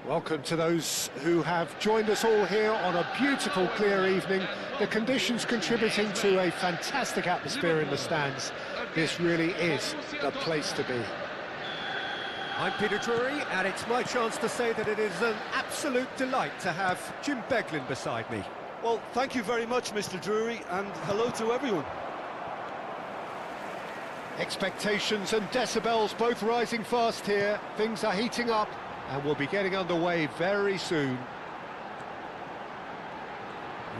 Welcome to those who have joined us all here on a beautiful, clear evening. The conditions contributing to a fantastic atmosphere in the stands. This really is the place to be. I'm Peter Drury, and it's my chance to say that it is an absolute delight to have Jim Beglin beside me. Well, thank you very much, Mr. Drury, and hello to everyone. Expectations and decibels both rising fast here. Things are heating up, and we'll be getting underway very soon.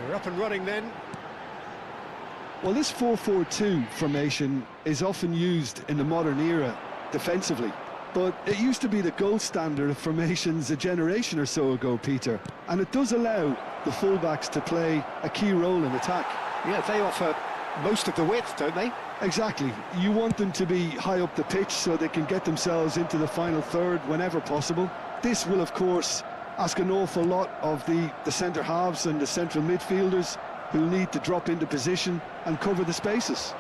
We're up and running then. Well, this 4-4-2 formation is often used in the modern era defensively, but it used to be the gold standard of formations a generation or so ago, Peter, and it does allow the fullbacks to play a key role in attack. Yeah, they offer most of the width, don't they? Exactly. You want them to be high up the pitch so they can get themselves into the final third whenever possible. This will, of course, ask an awful lot of the centre halves and the central midfielders who need to drop into position and cover the spaces.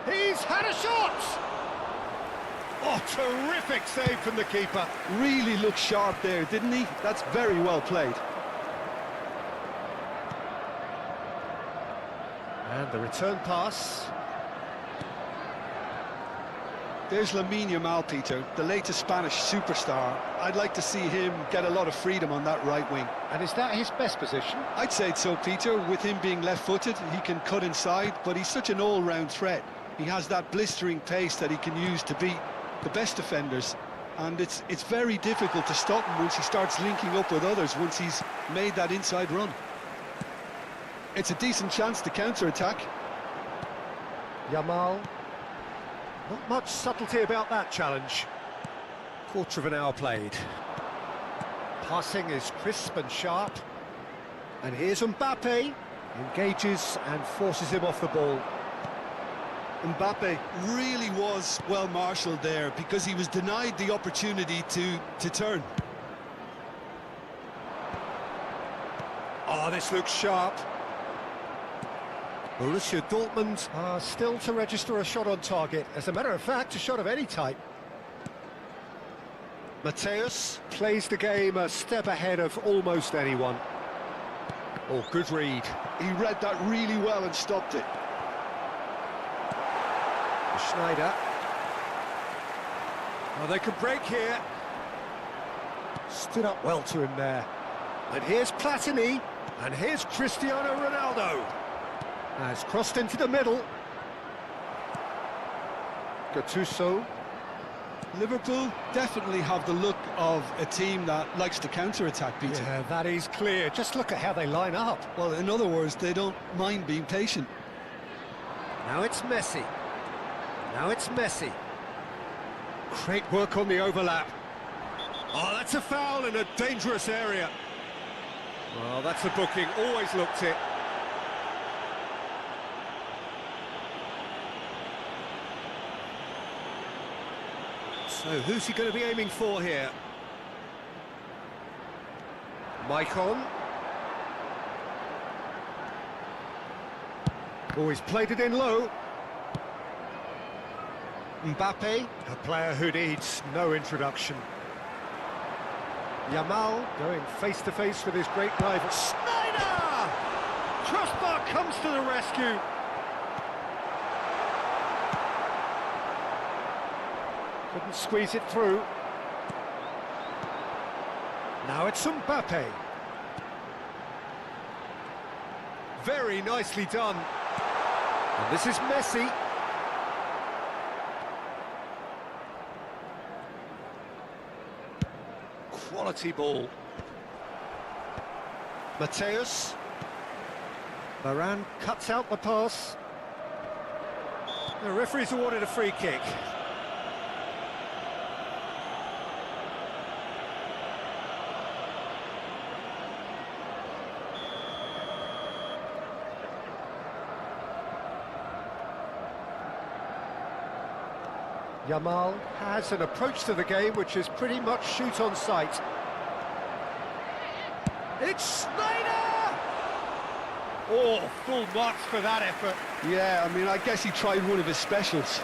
He's had a shot! Oh, terrific save from the keeper. Really looked sharp there, didn't he? That's very well played. And the return pass. There's Lamine Yamal, Peter, the latest Spanish superstar. I'd like to see him get a lot of freedom on that right wing. And is that his best position? I'd say so, Peter. With him being left-footed, he can cut inside, but he's such an all-round threat. He has that blistering pace that he can use to beat the best defenders, and it's very difficult to stop him once he starts linking up with others, once he's made that inside run. It's a decent chance to counter-attack. Yamal. Not much subtlety about that challenge. Quarter of an hour played. Passing is crisp and sharp. And here's Mbappe. Engages and forces him off the ball. Mbappe really was well marshalled there because he was denied the opportunity to turn. Oh, this looks sharp. Borussia Dortmund are still to register a shot on target. As a matter of fact, a shot of any type. Mateus plays the game a step ahead of almost anyone. Oh, good read. He read that really well and stopped it. Schneider. Oh, they could break here. Stood up well to him there. And here's Platini. And here's Cristiano Ronaldo. Has crossed into the middle. Gattuso. Liverpool definitely have the look of a team that likes to counter-attack, Peter. Yeah, that is clear. Just look at how they line up. Well, in other words, they don't mind being patient. Now it's Messi. Now it's Messi. Great work on the overlap. Oh, that's a foul in a dangerous area. Well, that's a booking. Always looked it. So, who's he going to be aiming for here? Maicon. Oh, he's played it in low. Mbappe, a player who needs no introduction. Yamal going face-to-face with his great rival. Schneider! Crossbar comes to the rescue. Couldn't squeeze it through. Now it's Mbappe. Very nicely done. And this is Messi. Quality ball. Mateus. Varane cuts out the pass. The referee's awarded a free kick. Yamal has an approach to the game which is pretty much shoot on sight. It's Schneider! Oh, full marks for that effort. Yeah, I mean, I guess he tried one of his specials.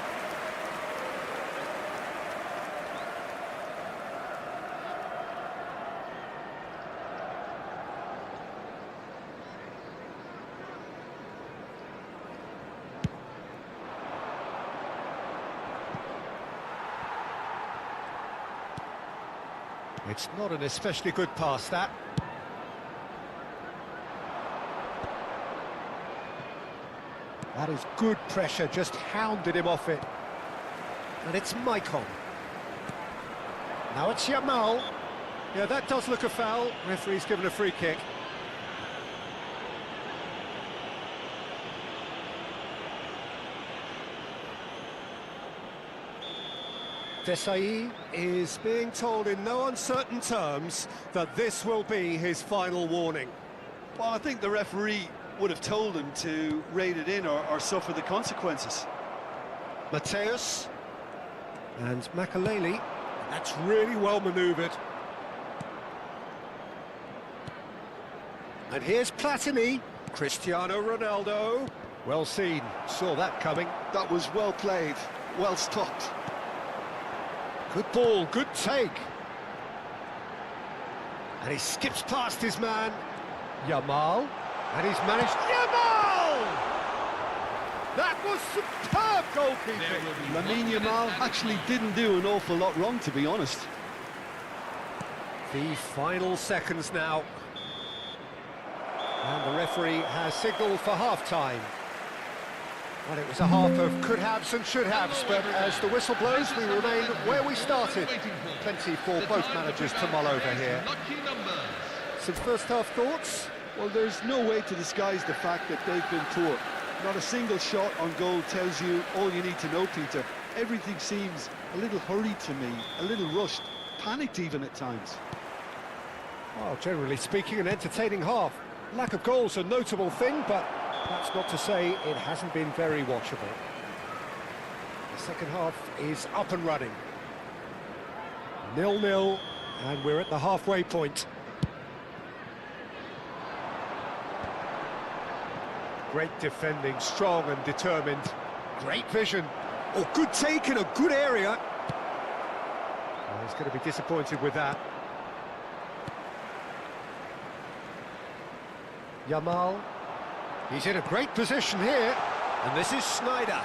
It's not an especially good pass, that. That is good pressure, just hounded him off it. And it's Maicon. Now it's Yamal. Yeah, that does look a foul. Referee's given a free kick. Desai is being told in no uncertain terms that this will be his final warning. Well, I think the referee would have told him to rein it in or suffer the consequences. Mateus and Makaleli. That's really well manoeuvred. And here's Platini. Cristiano Ronaldo. Well seen. Saw that coming. That was well played, well stopped. Good ball, good take. And he skips past his man. Yamal. And he's managed... Yamal! That was superb goalkeeping. Lamine Yamal actually didn't do an awful lot wrong, to be honest. The final seconds now. And the referee has signalled for half-time. Well, it was a half of could-haves and should-haves, but as the whistle blows, we remain where we started. Plenty for both managers to mull over here. Some first-half thoughts? Well, there's no way to disguise the fact that they've been poor. Not a single shot on goal tells you all you need to know, Peter. Everything seems a little hurried to me, a little rushed, panicked even at times. Well, generally speaking, an entertaining half. Lack of goals a notable thing, but that's not to say it hasn't been very watchable. The second half is up and running. 0-0, and we're at the halfway point. Great defending, strong and determined. Great vision. Oh, good take in a good area. Well, he's going to be disappointed with that. Yamal. He's in a great position here. And this is Sneijder.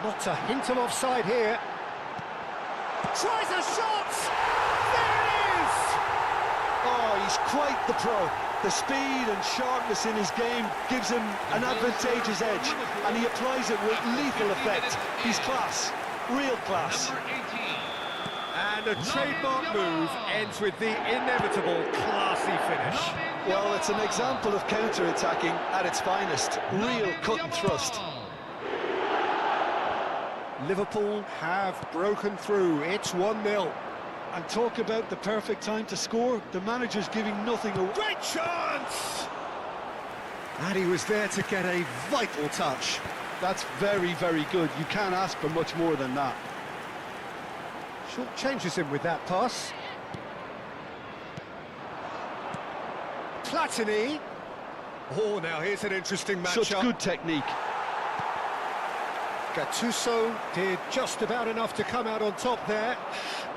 Not a hint of offside here. Tries a shot! There it is! Oh, he's quite the pro. The speed and sharpness in his game gives him an advantageous edge, and he applies it with lethal effect. He's class, real class. And a trademark move ends with the inevitable classy finish. Well, it's an example of counter-attacking at its finest. Real cut and thrust. Liverpool have broken through. It's 1-0. And talk about the perfect time to score. The manager's giving nothing away. Great chance! And he was there to get a vital touch. That's very, very good. You can't ask for much more than that. Short changes him with that pass. Platini. Oh, now here's an interesting matchup. Such good technique. Gattuso did just about enough to come out on top there.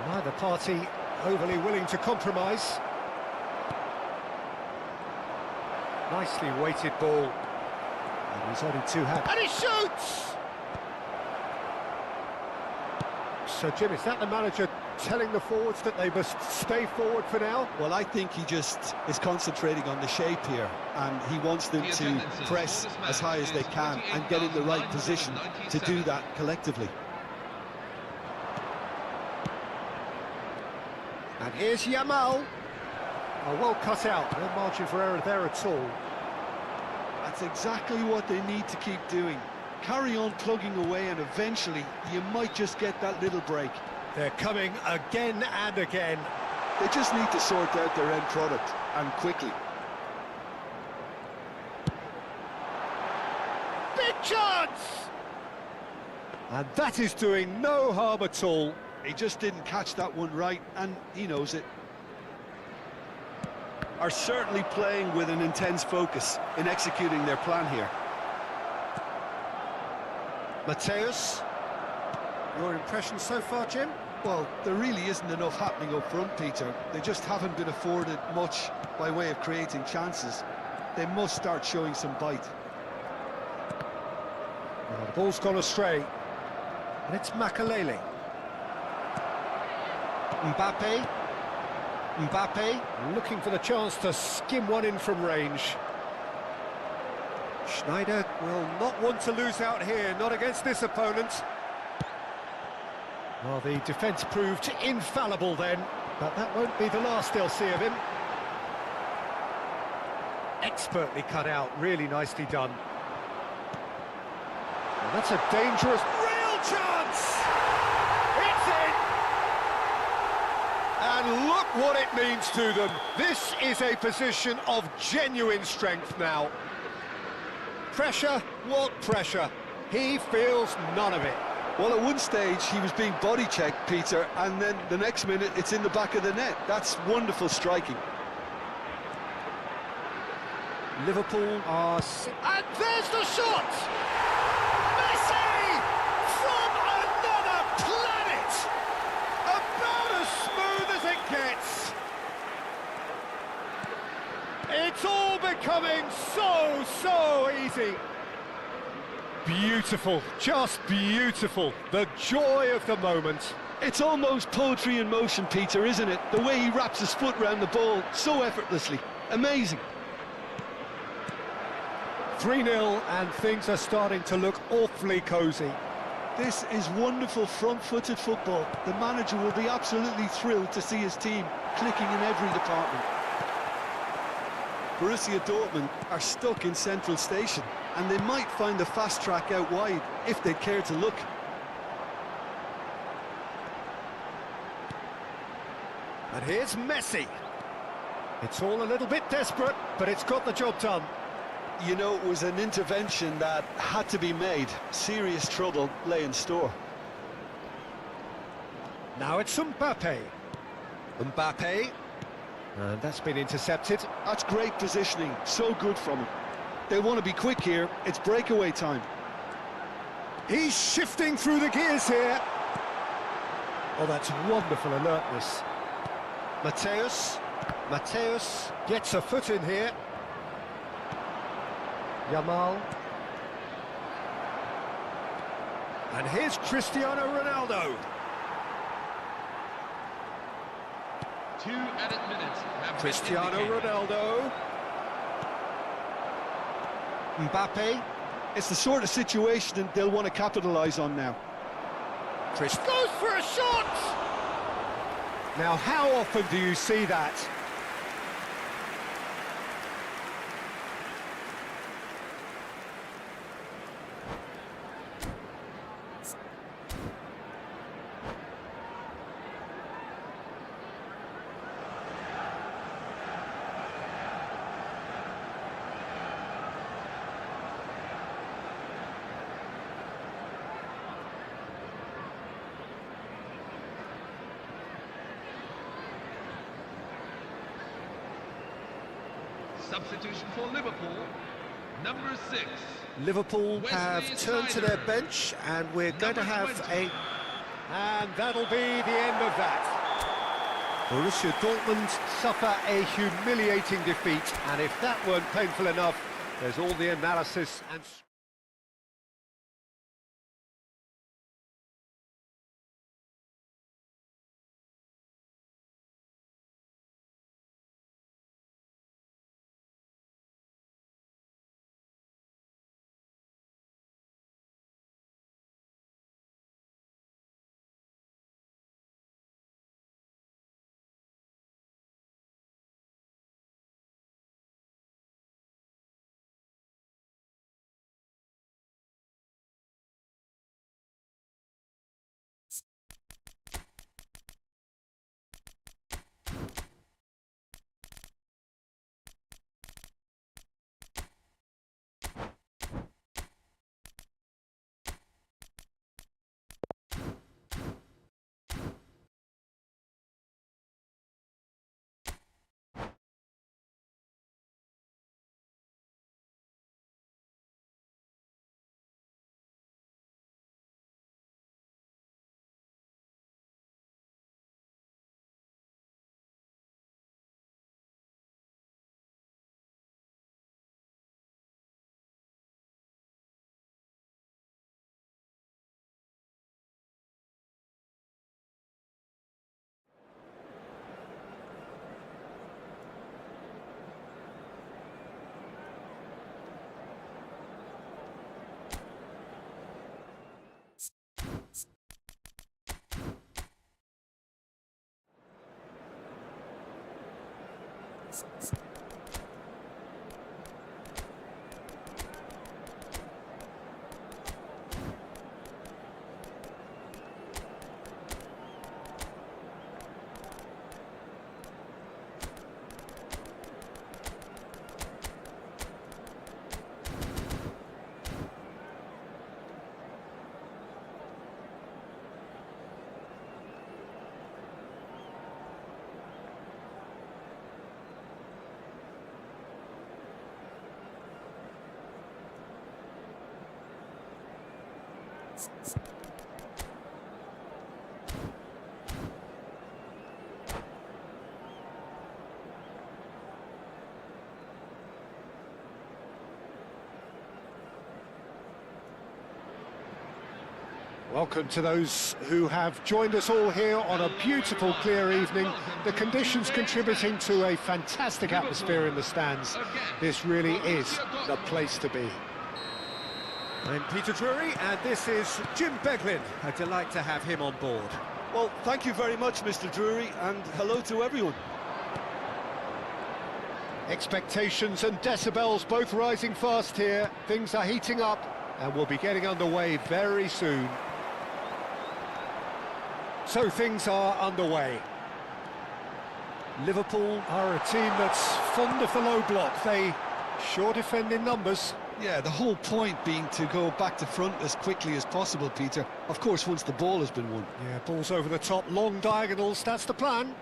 Neither party overly willing to compromise. Nicely weighted ball. And he's only two hands. And he shoots! So, Jim, is that the manager telling the forwards that they must stay forward for now? Well, I think he just is concentrating on the shape here, and he wants them to press as high as they can and get in the right position to do that collectively. And here's Yamal. Oh, well cut out. No margin for error there at all. That's exactly what they need to keep doing. Carry on plugging away, and eventually you might just get that little break. They're coming again and again. They just need to sort out their end product, and quickly. Big chance! And that is doing no harm at all. He just didn't catch that one right, and he knows it. Are certainly playing with an intense focus in executing their plan here. Mateus, your impression so far, Jim? Well, there really isn't enough happening up front, Peter. They just haven't been afforded much by way of creating chances. They must start showing some bite. Well, the ball's gone astray. And it's Makaleli. Mbappe. Mbappe looking for the chance to skim one in from range. Schneider will not want to lose out here, not against this opponent. Well, the defence proved infallible then, but that won't be the last they'll see of him. Expertly cut out, really nicely done. Well, that's a dangerous, real chance! It's in! And look what it means to them. This is a position of genuine strength now. Pressure, what pressure? He feels none of it. Well, at one stage he was being body-checked, Peter, and then the next minute it's in the back of the net. That's wonderful striking. Liverpool are... And there's the shot! Messi! From another planet! About as smooth as it gets! It's all becoming so easy. Beautiful, just beautiful. The joy of the moment. It's almost poetry in motion, Peter, isn't it? The way he wraps his foot round the ball so effortlessly. Amazing. 3-0 and things are starting to look awfully cosy. This is wonderful front-footed football. The manager will be absolutely thrilled to see his team clicking in every department. Borussia Dortmund are stuck in central station, and they might find the fast track out wide if they care to look. And here's Messi. It's all a little bit desperate, but it's got the job done. You know, it was an intervention that had to be made. Serious trouble lay in store. Now it's Mbappe. Mbappe. And that's been intercepted. That's great positioning, so good from him. They want to be quick here, it's breakaway time. He's shifting through the gears here. Oh, that's wonderful alertness. Mateus gets a foot in here. Yamal. And here's Cristiano Ronaldo. 2 added minutes have Cristiano been indicated. Ronaldo. Mbappe. It's the sort of situation that they'll want to capitalise on now. Chris goes for a shot! Now, how often do you see that? Substitution for Liverpool, number 6. Liverpool Wesley have turned to their bench, and we're going to have 20. And that'll be the end of that. Borussia Dortmund suffer a humiliating defeat, and if that weren't painful enough, there's all the analysis and... Welcome to those who have joined us all here on a beautiful, clear evening. The conditions contributing to a fantastic atmosphere in the stands. This really is the place to be. I'm Peter Drury, and this is Jim Beglin. A delight to have him on board. Well, thank you very much, Mr. Drury, and hello to everyone. Expectations and decibels both rising fast here. Things are heating up, and we'll be getting underway very soon. So things are underway. Liverpool are a team that's fond of the low block. They sure defend in numbers. Yeah, the whole point being to go back to front as quickly as possible, Peter. Of course, once the ball has been won. Yeah, balls over the top, long diagonals, that's the plan.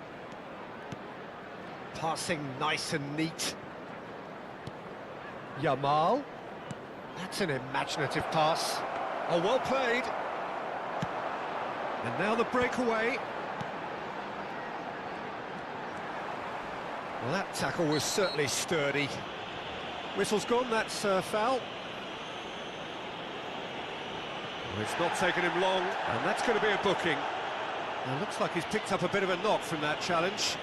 Passing nice and neat. Yamal. That's an imaginative pass. Oh, well played. And now the breakaway. Well, that tackle was certainly sturdy. Whistle's gone, that's foul. Well, it's not taken him long, and that's going to be a booking. Now, looks like he's picked up a bit of a knock from that challenge.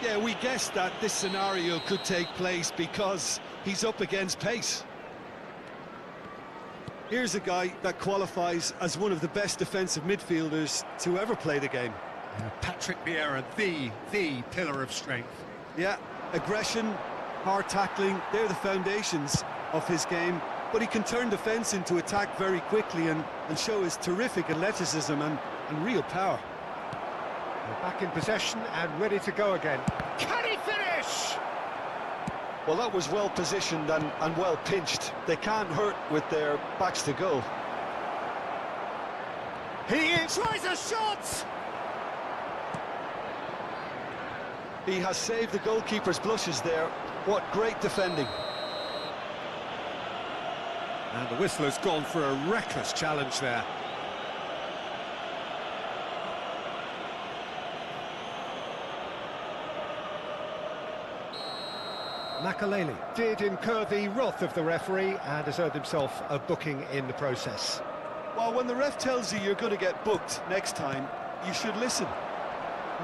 Yeah, we guessed that this scenario could take place because he's up against pace. Here's a guy that qualifies as one of the best defensive midfielders to ever play the game. Patrick Vieira, the pillar of strength. Yeah, aggression, hard tackling, they're the foundations of his game. But he can turn defence into attack very quickly and show his terrific athleticism and real power. They're back in possession and ready to go again. Can he finish? Well, that was well positioned and well pinched. They can't hurt with their backs to goal. He tries a shot! He has saved the goalkeeper's blushes there. What great defending. And the whistle has gone for a reckless challenge there. Makaleli did incur the wrath of the referee and has earned himself a booking in the process. Well, when the ref tells you you're going to get booked next time, you should listen.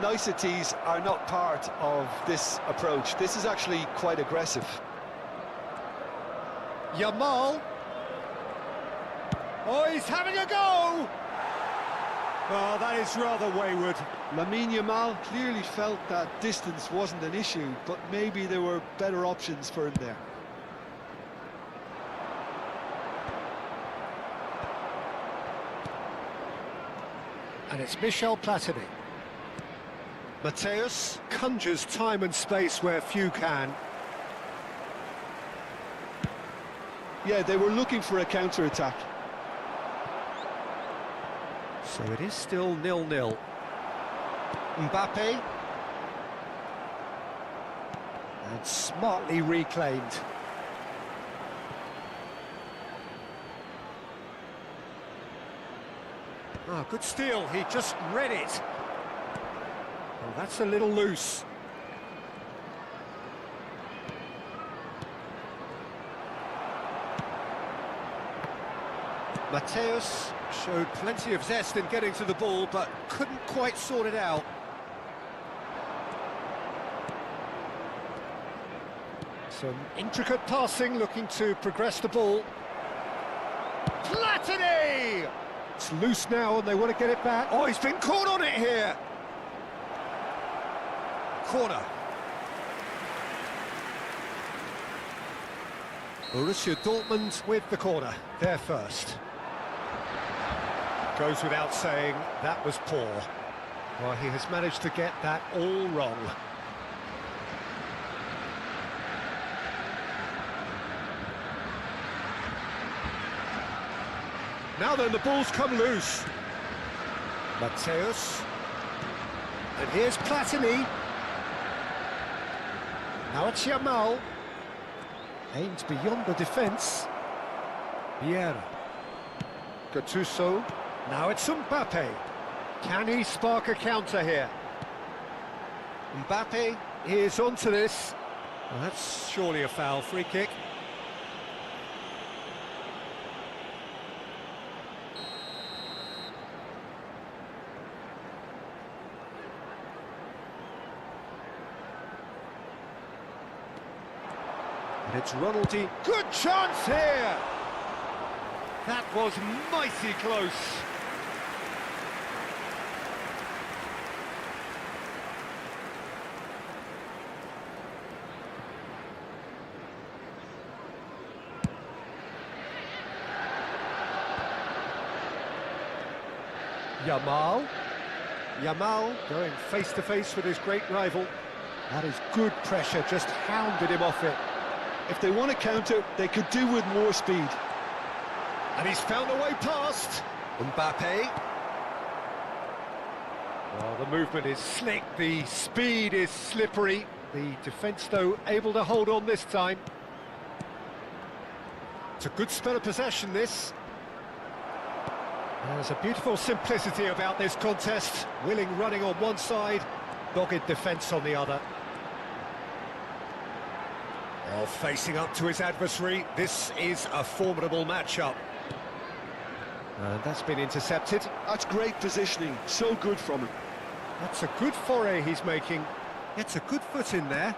Niceties are not part of this approach. This is actually quite aggressive. Yamal. Oh, he's having a go! Oh, that is rather wayward. Lamine Yamal clearly felt that distance wasn't an issue, but maybe there were better options for him there. And it's Michel Platini. Mateus conjures time and space where few can. Yeah, they were looking for a counter-attack. So it is still 0-0. Mbappe. And smartly reclaimed. Oh, good steal, he just read it. Oh, that's a little loose. Mateus showed plenty of zest in getting to the ball, but couldn't quite sort it out. Some intricate passing, looking to progress the ball. Platini! It's loose now and they want to get it back. Oh, he's been caught on it here. Corner. Borussia Dortmund with the corner, there first. Goes without saying, that was poor. Well, he has managed to get that all wrong. Now then, the ball's come loose. Mateus. And here's Platini. Now it's Yamal. Aimed beyond the defence. Vieira. Gattuso. Now it's Mbappe. Can he spark a counter here? Mbappe is onto this. Well, that's surely a foul. Free kick. And it's Ronaldo. Good chance here! That was mighty close. Yamal going face to face with his great rival. That is good pressure, just hounded him off it. If they want to counter, they could do with more speed. And he's found a way past. Mbappe. Well, the movement is slick, the speed is slippery. The defence, though, able to hold on this time. It's a good spell of possession, this. There's a beautiful simplicity about this contest. Willing running on one side, dogged defence on the other. Well, facing up to his adversary, this is a formidable matchup. And that's been intercepted. That's great positioning, so good from him. That's a good foray he's making. Gets a good foot in there.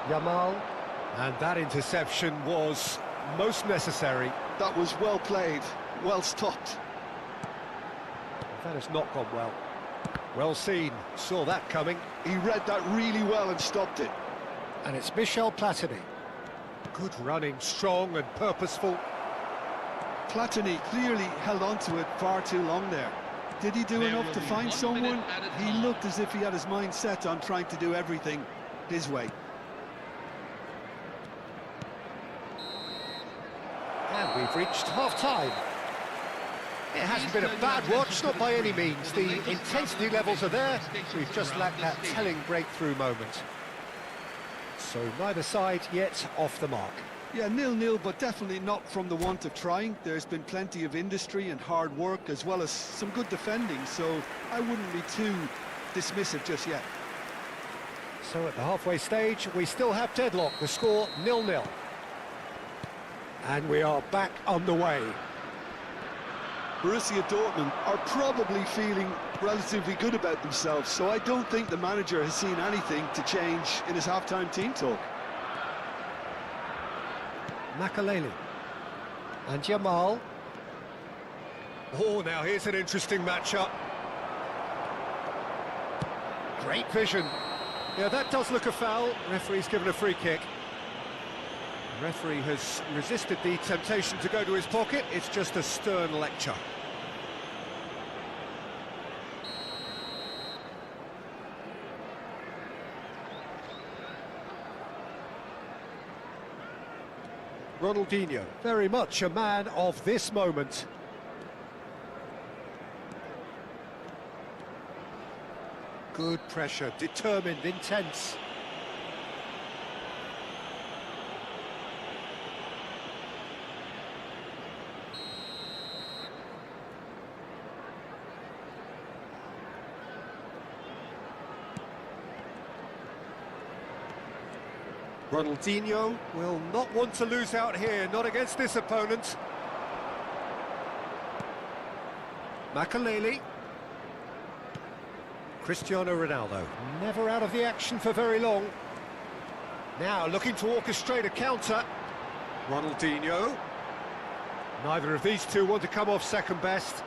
Yamal. And that interception was most necessary. That was well played, well stopped. That has not gone well. Well seen, saw that coming. He read that really well and stopped it. And it's Michel Platini. Good running, strong and purposeful. Platini clearly held on to it far too long there. Did he do enough to find someone? He looked as if he had his mind set on trying to do everything his way. And we've reached half-time. It hasn't been a bad watch, not by any means. The intensity levels are there. We've just lacked that telling breakthrough moment. So neither side yet off the mark. Yeah, 0-0, but definitely not from the want of trying. There's been plenty of industry and hard work, as well as some good defending, so I wouldn't be too dismissive just yet. So at the halfway stage, we still have deadlock. The score 0-0. And we are back underway. Borussia Dortmund are probably feeling relatively good about themselves, so I don't think the manager has seen anything to change in his half-time team talk. Makaleli. And Yamal. Oh, now here's an interesting matchup. Great vision. Yeah, that does look a foul. Referee's given a free kick. The referee has resisted the temptation to go to his pocket. It's just a stern lecture. Ronaldinho, very much a man of this moment. Good pressure, determined, intense. Ronaldinho will not want to lose out here, not against this opponent. Makaleli. Cristiano Ronaldo, never out of the action for very long. Now looking to orchestrate a counter. Ronaldinho. Neither of these two want to come off second best.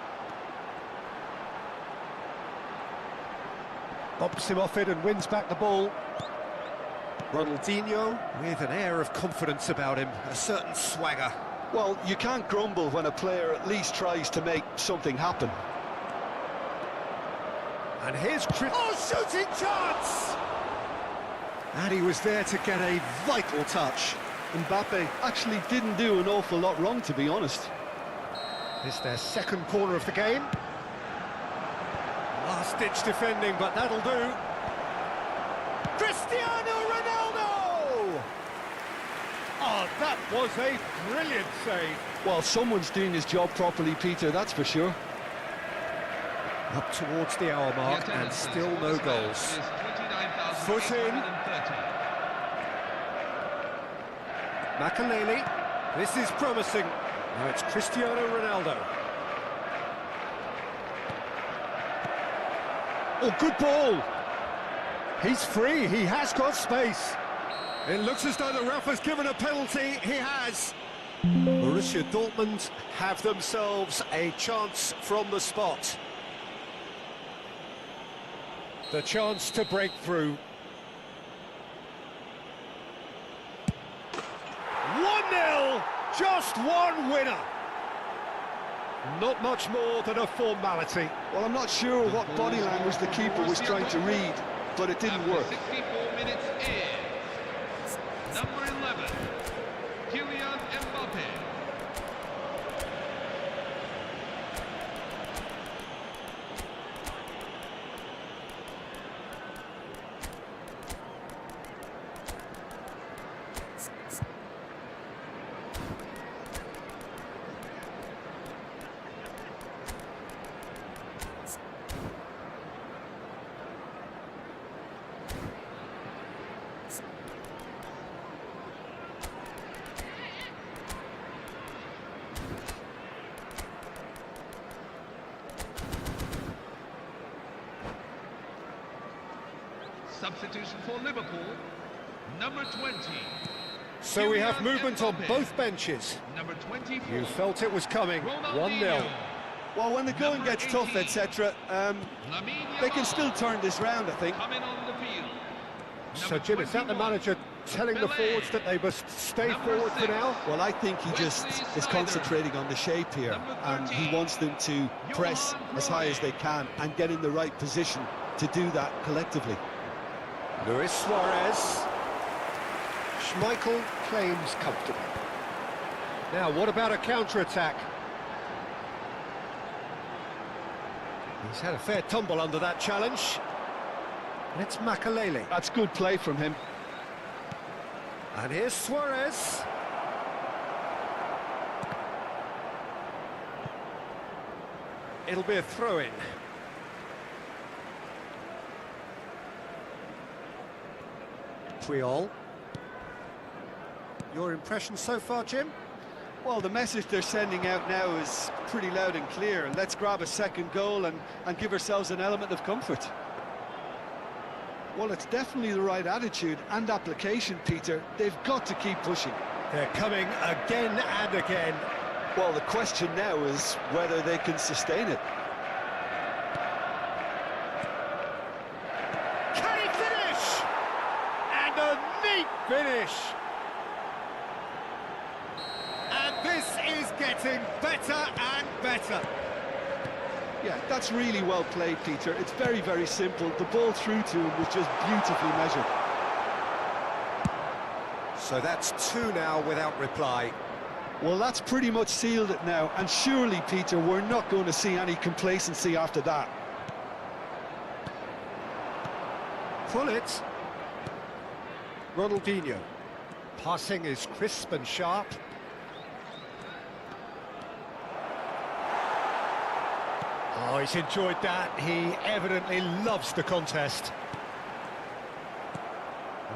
Bumps him off it and wins back the ball. Ronaldinho with an air of confidence about him, a certain swagger. Well, you can't grumble when a player at least tries to make something happen. And here's shooting chance! And he was there to get a vital touch. Mbappe actually didn't do an awful lot wrong, to be honest. It's their second corner of the game. Last-ditch defending, but that'll do. Cristiano Ronaldo! Oh, that was a brilliant save. Well, someone's doing his job properly, Peter, that's for sure. Up towards the hour mark, and still no goals. Foot in. Makaleli. This is promising. Now it's Cristiano Ronaldo. Oh, good ball. He's free, he has got space. It looks as though the ref has given a penalty. He has. Borussia Dortmund have themselves a chance from the spot. The chance to break through. 1-0, just one winner. Not much more than a formality. Well, I'm not sure what body language the keeper was trying to read, but it didn't work. 64 minutes in. Number 11, Kylian Mbappe. Substitution for Liverpool, number 20. So we have movement on both benches. Number 24. You felt it was coming. 1-0. Well, when the going gets tough, etc., they can still turn this round, I think. Coming on the field. So, Jim, is that the manager telling the forwards that they must stay forward for now? Well, I think he just is concentrating on the shape here, and he wants them to press as high as they can and get in the right position to do that collectively. Luis Suarez. Schmeichel claims comfortably. Now, what about a counter-attack? He's had a fair tumble under that challenge. It's Makaleli. That's good play from him. And here's Suarez. It'll be a throw-in. Puyol. Your impression so far, Jim? Well, the message they're sending out now is pretty loud and clear. Let's grab a second goal and give ourselves an element of comfort. Well, it's definitely the right attitude and application, Peter. They've got to keep pushing. They're coming again and again. Well, the question now is whether they can sustain it. Can he finish? And a neat finish. And this is getting better and better. Yeah, that's really well played, Peter. It's very, very simple. The ball through to him was just beautifully measured. So that's two now without reply. Well, that's pretty much sealed it now. And surely, Peter, we're not going to see any complacency after that. Pull it. Ronaldinho. Passing is crisp and sharp. Oh, he's enjoyed that. He evidently loves the contest.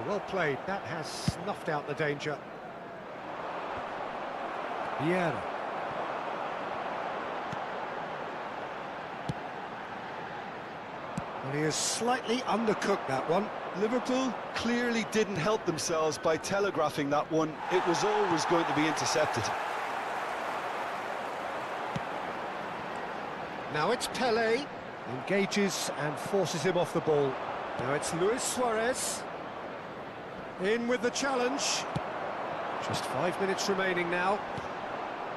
Well played. That has snuffed out the danger. Vieira. Well, he has slightly undercooked that one. Liverpool clearly didn't help themselves by telegraphing that one. It was always going to be intercepted. Now it's Pelé. Engages and forces him off the ball. Now it's Luis Suarez. In with the challenge. Just 5 minutes remaining now.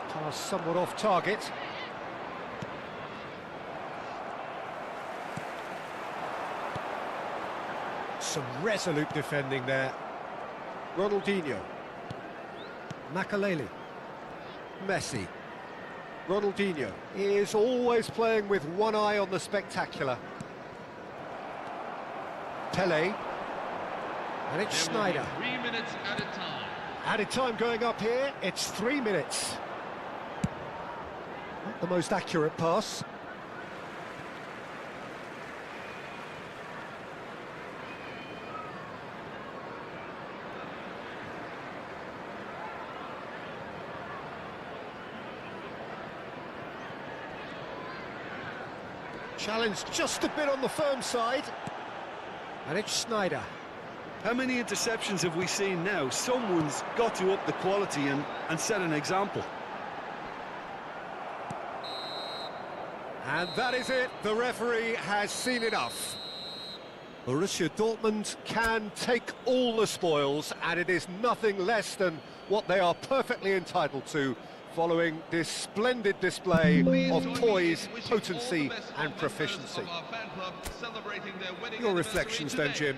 Pass somewhat off target. Some resolute defending there. Ronaldinho. Makaleli. Messi. Ronaldinho is always playing with one eye on the spectacular. Pele. And it's Schneider. 3 minutes at a time. Added time going up here, it's 3 minutes. Not the most accurate pass. Challenge just a bit on the firm side. And it's Schneider. How many interceptions have we seen now? Someone's got to up the quality and set an example. And that is it. The referee has seen enough. Borussia Dortmund can take all the spoils, and it is nothing less than what they are perfectly entitled to, following this splendid display of poise, potency and proficiency. Your reflections then, Jim?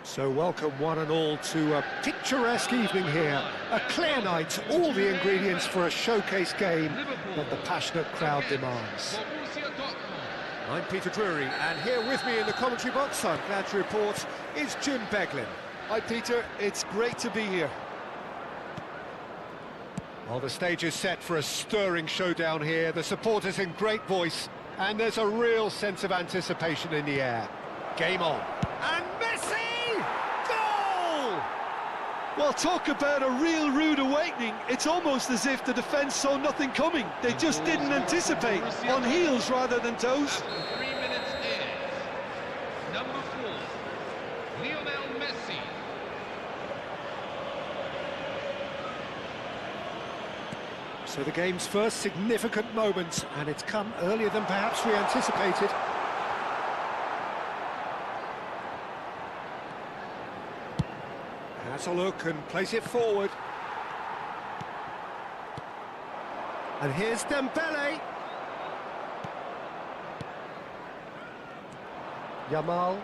So welcome one and all to a picturesque evening here. A clear night, all the ingredients for a showcase game that the passionate crowd demands. I'm Peter Drury, and here with me in the commentary box, I'm glad to report, is Jim Beglin. Hi Peter, it's great to be here. Well, the stage is set for a stirring showdown here. The supporters in great voice, and there's a real sense of anticipation in the air. Game on. And Messi! Goal! Well, talk about a real rude awakening. It's almost as if the defence saw nothing coming. They just didn't anticipate, on heels rather than toes. After 3 minutes is number 4, Lionel Messi. So the game's first significant moment, and it's come earlier than perhaps we anticipated. Has a look and plays it forward. And here's Dembele. Yamal.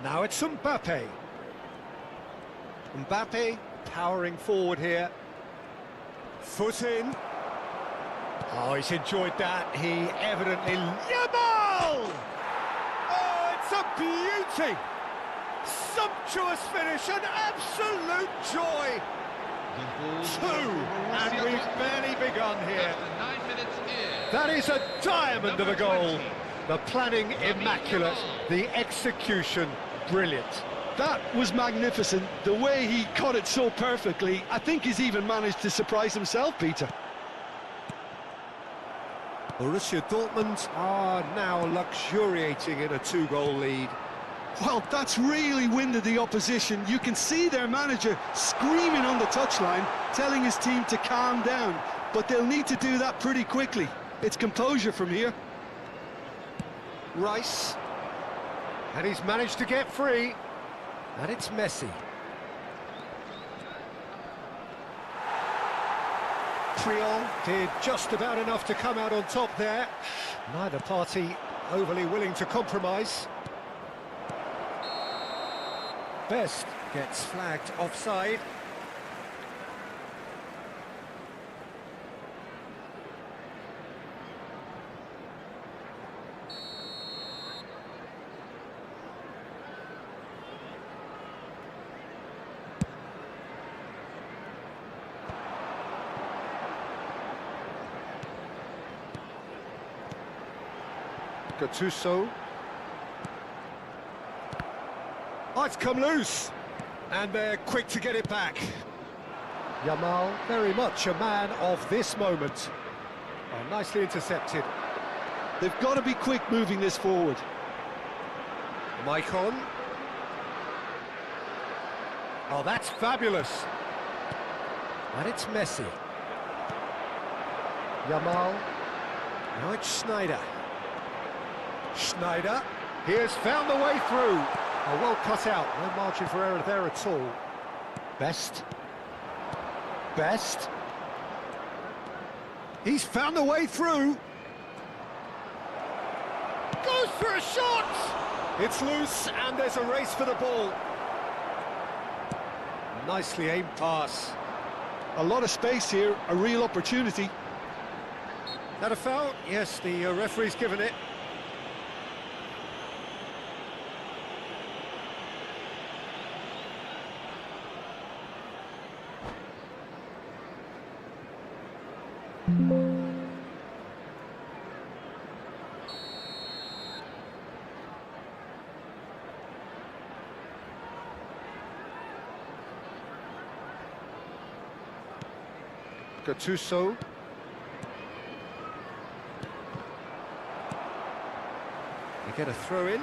Now it's Mbappe. Mbappe powering forward here. Foot in. Oh, he's enjoyed that. He evidently... Yamal! Oh, it's a beauty! Sumptuous finish, an absolute joy! 2, and we've barely begun here. After 9 minutes is That is a diamond of a goal. The planning immaculate, the execution brilliant. That was magnificent. The way he caught it so perfectly, I think he's even managed to surprise himself, Peter. Borussia Dortmund are now luxuriating in a 2-goal lead. Well, that's really winded the opposition. You can see their manager screaming on the touchline, telling his team to calm down. But they'll need to do that pretty quickly. It's composure from here. Rice. And he's managed to get free. And it's Messi. Triol did just about enough to come out on top there. Neither party overly willing to compromise. Best gets flagged offside. Gattuso. Oh, it's come loose, and they're quick to get it back. Yamal, very much a man of this moment. Oh, nicely intercepted. They've got to be quick moving this forward. Maicon. Oh, that's fabulous. And it's Messi. Yamal. Now it's Schneider. Schneider. He has found the way through. Oh, well cut out. No margin for error there at all. Best. Best. He's found the way through. Goes for a shot! It's loose, and there's a race for the ball. Nicely aimed pass. A lot of space here, a real opportunity. That a foul? Yes, the referee's given it. Gattuso. They get a throw in.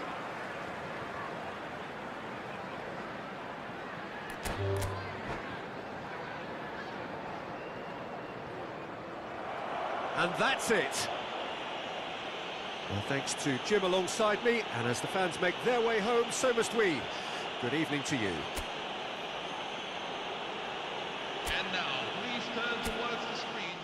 And that's it. Well, thanks to Jim alongside me, and as the fans make their way home, so must we. Good evening to you. And now, please turn towards the screen.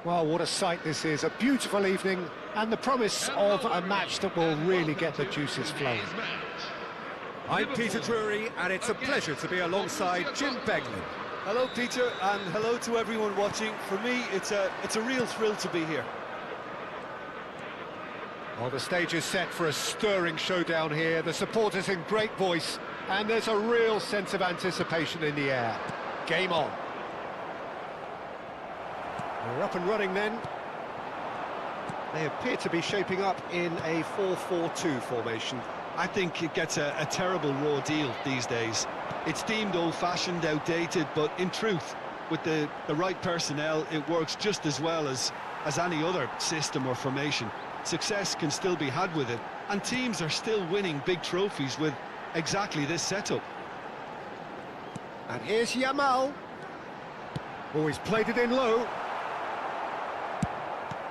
Well, what a sight this is, a beautiful evening, and the promise of a match that will really get the juices flowing. I'm Peter Drury, and it's a pleasure to be alongside Jim Beglin. Hello, Peter, and hello to everyone watching. For me, it's a real thrill to be here. Well, the stage is set for a stirring showdown here. The supporters in great voice, and there's a real sense of anticipation in the air. Game on. We're up and running then. They appear to be shaping up in a 4-4-2 formation. I think it gets a terrible raw deal these days. It's deemed old-fashioned, outdated, but in truth, with the right personnel, it works just as well as any other system or formation. Success can still be had with it, and teams are still winning big trophies with exactly this setup. And here's Yamal. Oh, he's played it in low.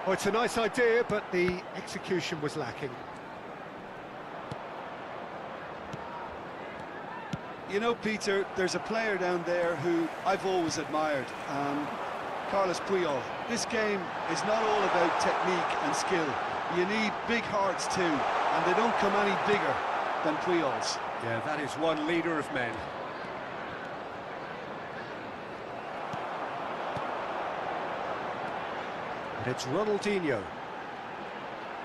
Oh, it's a nice idea, but the execution was lacking. You know, Peter, there's a player down there who I've always admired, Carlos Puyol. This game is not all about technique and skill. You need big hearts too, and they don't come any bigger than Puyol's. Yeah, that is one leader of men. And it's Ronaldinho.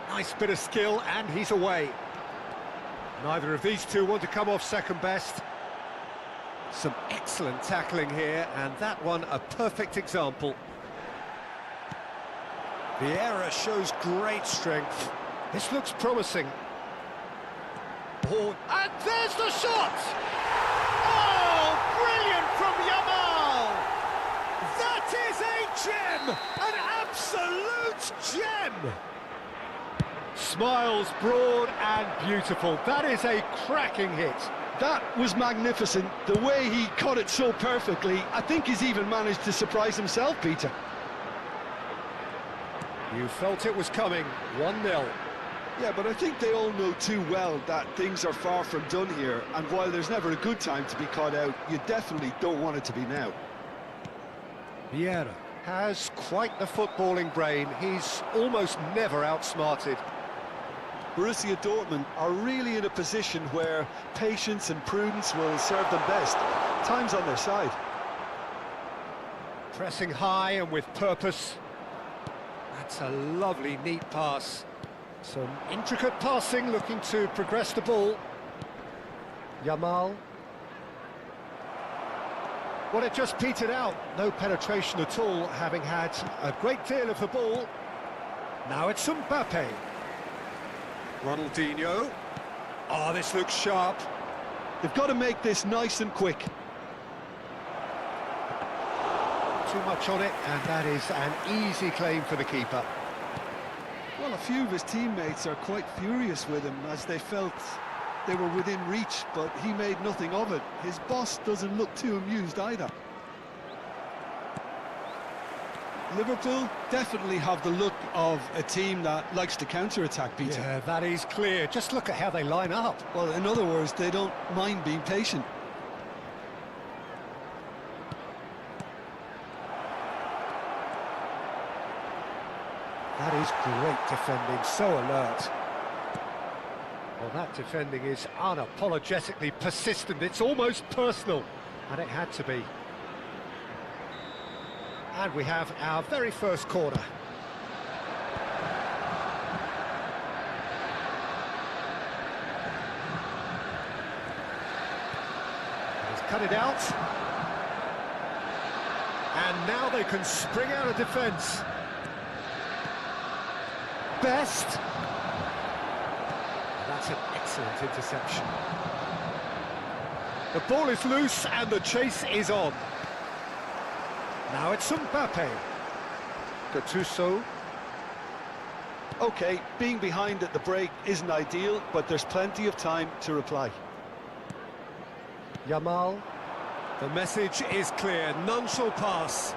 Nice bit of skill, and he's away. Neither of these two want to come off second best. Some excellent tackling here, and that one a perfect example. Vieira shows great strength. This looks promising. Oh, and there's the shot! Oh, brilliant from Yamal! That is a gem! An absolute gem! Smiles broad and beautiful. That is a cracking hit. That was magnificent. The way he caught it so perfectly, I think he's even managed to surprise himself, Peter. You felt it was coming, 1-0. Yeah, but I think they all know too well that things are far from done here, and while there's never a good time to be caught out, you definitely don't want it to be now. Vieira has quite the footballing brain. He's almost never outsmarted. Borussia Dortmund are really in a position where patience and prudence will serve them best. Time's on their side. Pressing high and with purpose. That's a lovely, neat pass. Some intricate passing, looking to progress the ball. Yamal. Well, it just petered out. No penetration at all, having had a great deal of the ball. Now it's Mbappe. Ronaldinho. Oh, this looks sharp. They've got to make this nice and quick. Too much on it, and that is an easy claim for the keeper. Well, a few of his teammates are quite furious with him as they felt they were within reach, but he made nothing of it. His boss doesn't look too amused either. Liverpool definitely have the look of a team that likes to counter-attack, Peter. Yeah, that is clear. Just look at how they line up. Well, in other words, they don't mind being patient. That is great defending, so alert. Well, that defending is unapologetically persistent. It's almost personal, and it had to be. And we have our very first corner. He's cut it out. And now they can spring out of defence. Best. That's an excellent interception. The ball is loose and the chase is on. Now it's Mbappe. Gattuso. OK, being behind at the break isn't ideal, but there's plenty of time to reply. Yamal. The message is clear, none shall pass.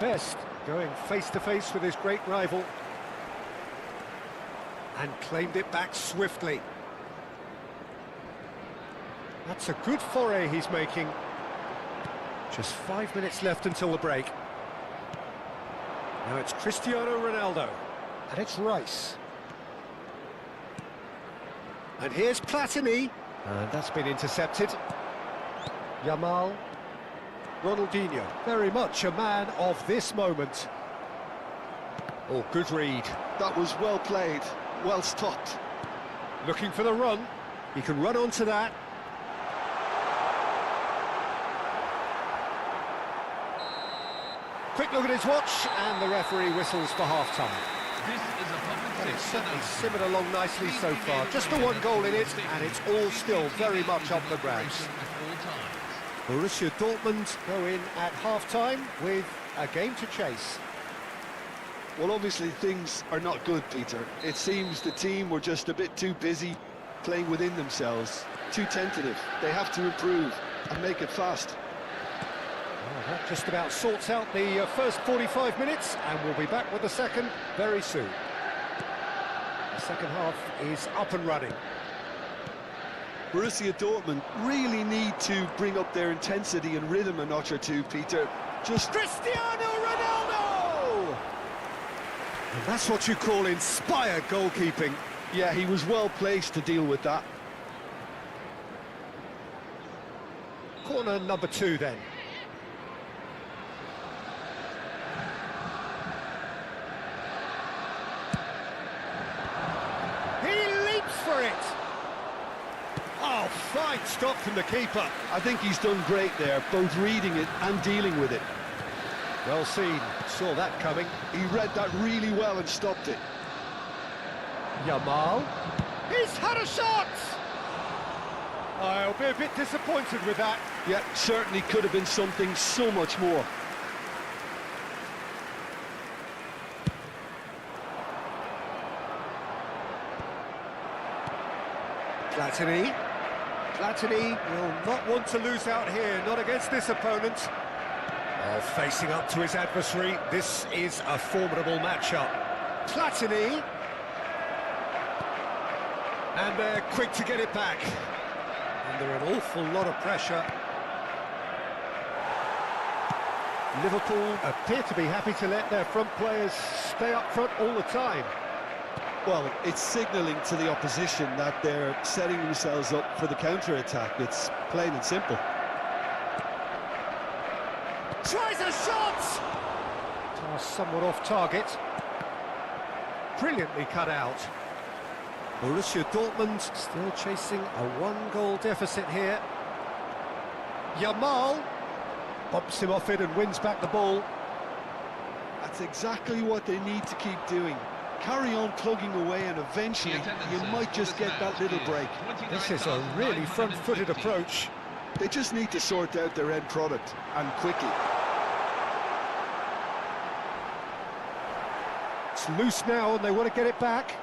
Best going face-to-face with his great rival. And claimed it back swiftly. That's a good foray he's making. Just 5 minutes left until the break. Now it's Cristiano Ronaldo. And it's Rice. And here's Platini. And that's been intercepted. Yamal. Ronaldinho. Very much a man of this moment. Oh, good read. That was well played, well stopped. Looking for the run. He can run onto that. Quick look at his watch, and the referee whistles for half-time. This is a public It's sector certainly simmered along nicely so far. Just the one goal in it, and it's all still very much up for grabs. Borussia Dortmund go in at half-time with a game to chase. Well, obviously things are not good, Peter. It seems the team were just a bit too busy playing within themselves, too tentative. They have to improve and make it fast. Well, that just about sorts out the first 45 minutes, and we'll be back with the second very soon. The second half is up and running. Borussia Dortmund really need to bring up their intensity and rhythm a notch or two, Peter. Just Cristiano Ronaldo! And that's what you call inspired goalkeeping. yeah, he was well placed to deal with that. Corner number 2 then. He leaps for it! Oh, fine stop from the keeper. I think he's done great there, both reading it and dealing with it. Well seen, saw that coming. He read that really well and stopped it. Yamal. He's had a shot! I'll be a bit disappointed with that. Yeah, certainly could have been something so much more. Platini. Platini will not want to lose out here, not against this opponent. Oh, facing up to his adversary, this is a formidable matchup. Platini. And they're quick to get it back. Under an awful lot of pressure. Liverpool appear to be happy to let their front players stay up front all the time. Well, it's signalling to the opposition that they're setting themselves up for the counter-attack. It's plain and simple. Tries a shot! Somewhat off target. Brilliantly cut out. Borussia Dortmund still chasing a one-goal deficit here. Yamal bumps him off it and wins back the ball. That's exactly what they need to keep doing. Carry on plugging away, and eventually you might just get that little break. This is a really front-footed approach. They just need to sort out their end product, and quickly. It's loose now and they want to get it back.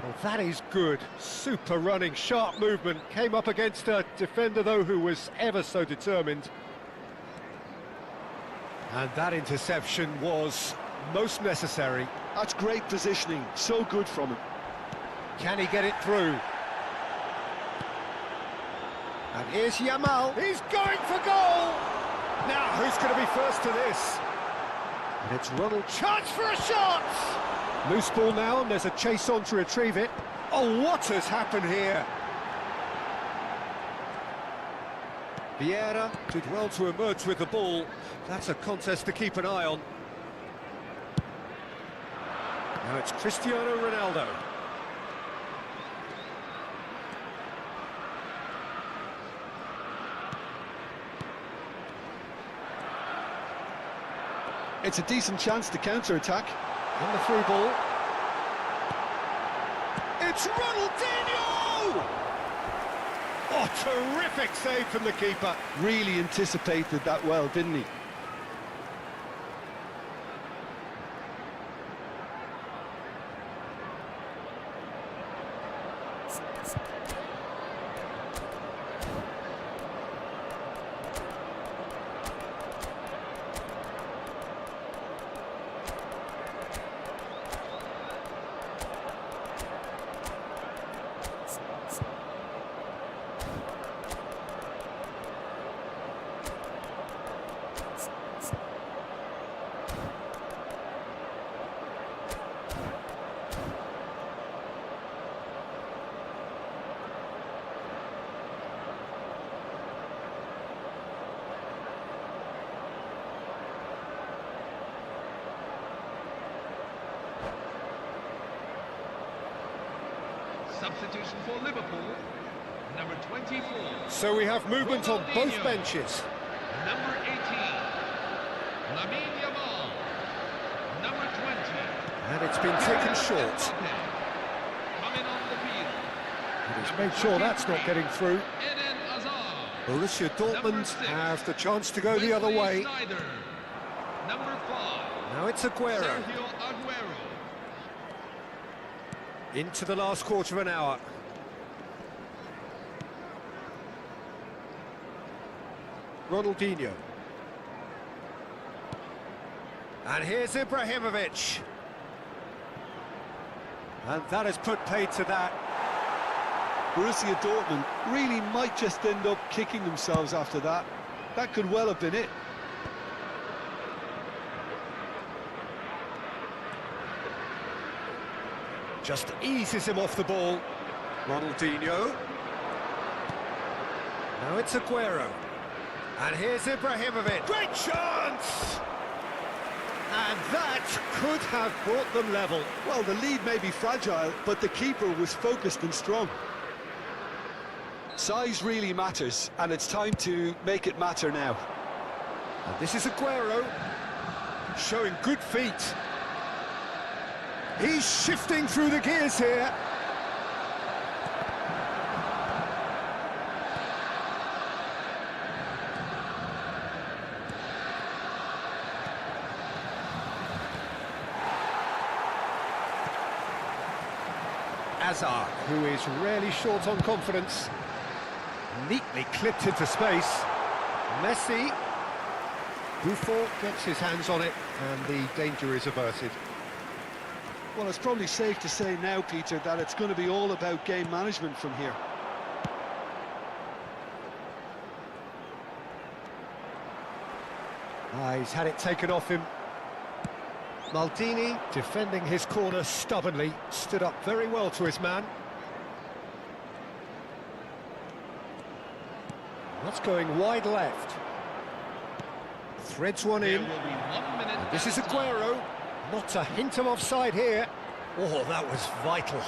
Well, that is good. Super running, sharp movement. Came up against a defender, though, who was ever so determined. And that interception was most necessary. That's great positioning, so good from him. Can he get it through? And here's Yamal. He's going for goal! Now, who's going to be first to this? And it's Ronald. Chance for a shot! Loose ball now, and there's a chase on to retrieve it. Oh, what has happened here? Vieira did well to emerge with the ball. That's a contest to keep an eye on. Now it's Cristiano Ronaldo. It's a decent chance to counter-attack. On the through ball. It's Ronaldinho! Oh, terrific save from the keeper. Really anticipated that well, didn't he? Substitution for Liverpool, number 24. So we have movement on both Ronaldinho. benches. Number 18, Lamine Yamal. Number 20, And it's been taken short. Mbappe. Coming on the field, And he's made sure that's not getting through. Eden Hazard. Borussia Dortmund six. have the chance to go the other Wesley way. Sneijder. Number 5, Now it's Aguero. Sergio Aguero. Into the last quarter of an hour. Ronaldinho. And here's Ibrahimovic. And that has put paid to that. Borussia Dortmund really might just end up kicking themselves after that. That could well have been it. Just eases him off the ball. Ronaldinho. Now it's Aguero. And here's Ibrahimovic. Great chance! And that could have brought them level. Well, the lead may be fragile, but the keeper was focused and strong. Size really matters, and it's time to make it matter now. And this is Aguero, showing good feet. He's shifting through the gears here. Hazard, who is rarely short on confidence, neatly clipped into space. Messi, Buffon gets his hands on it, and the danger is averted. Well, it's probably safe to say now, Peter, that it's going to be all about game management from here. He's had it taken off him. Maldini, defending his corner stubbornly, stood up very well to his man. That's going wide left. Threads one There in. will be 1 minute. And this is added time. Aguero. Not a hint of offside here. Oh, that was vital.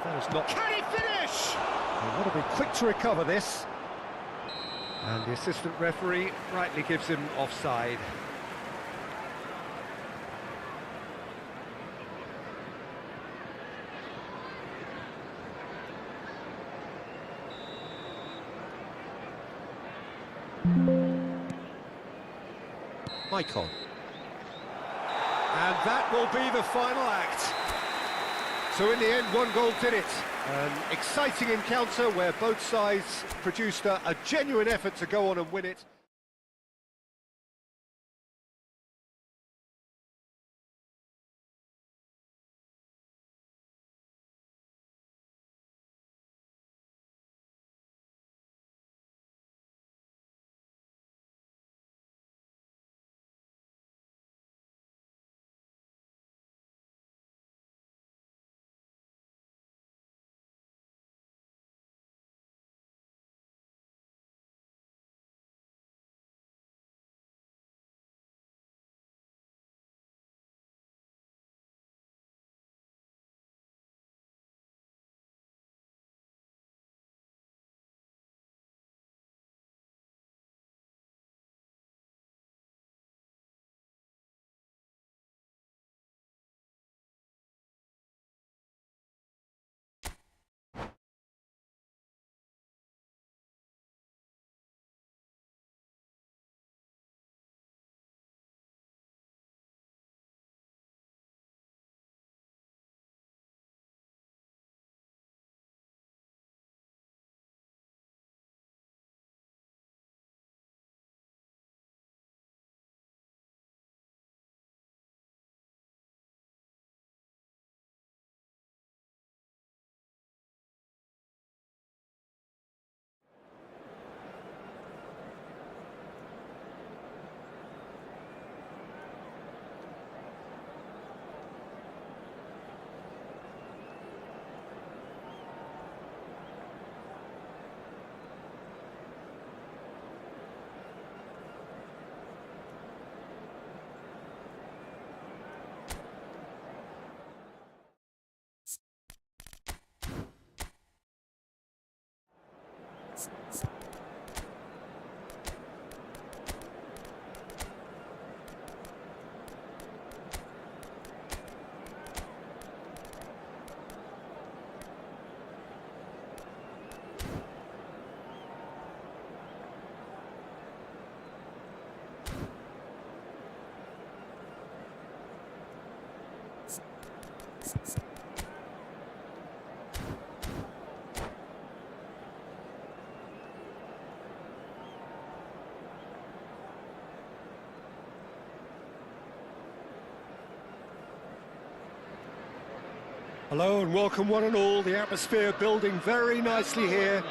That was not... Can he finish? They've got to be quick to recover this. And the assistant referee rightly gives him offside. Maicon. And that will be the final act. So in the end, one goal did it. An exciting encounter where both sides produced a genuine effort to go on and win it. Hello and welcome one and all. The atmosphere building very nicely here.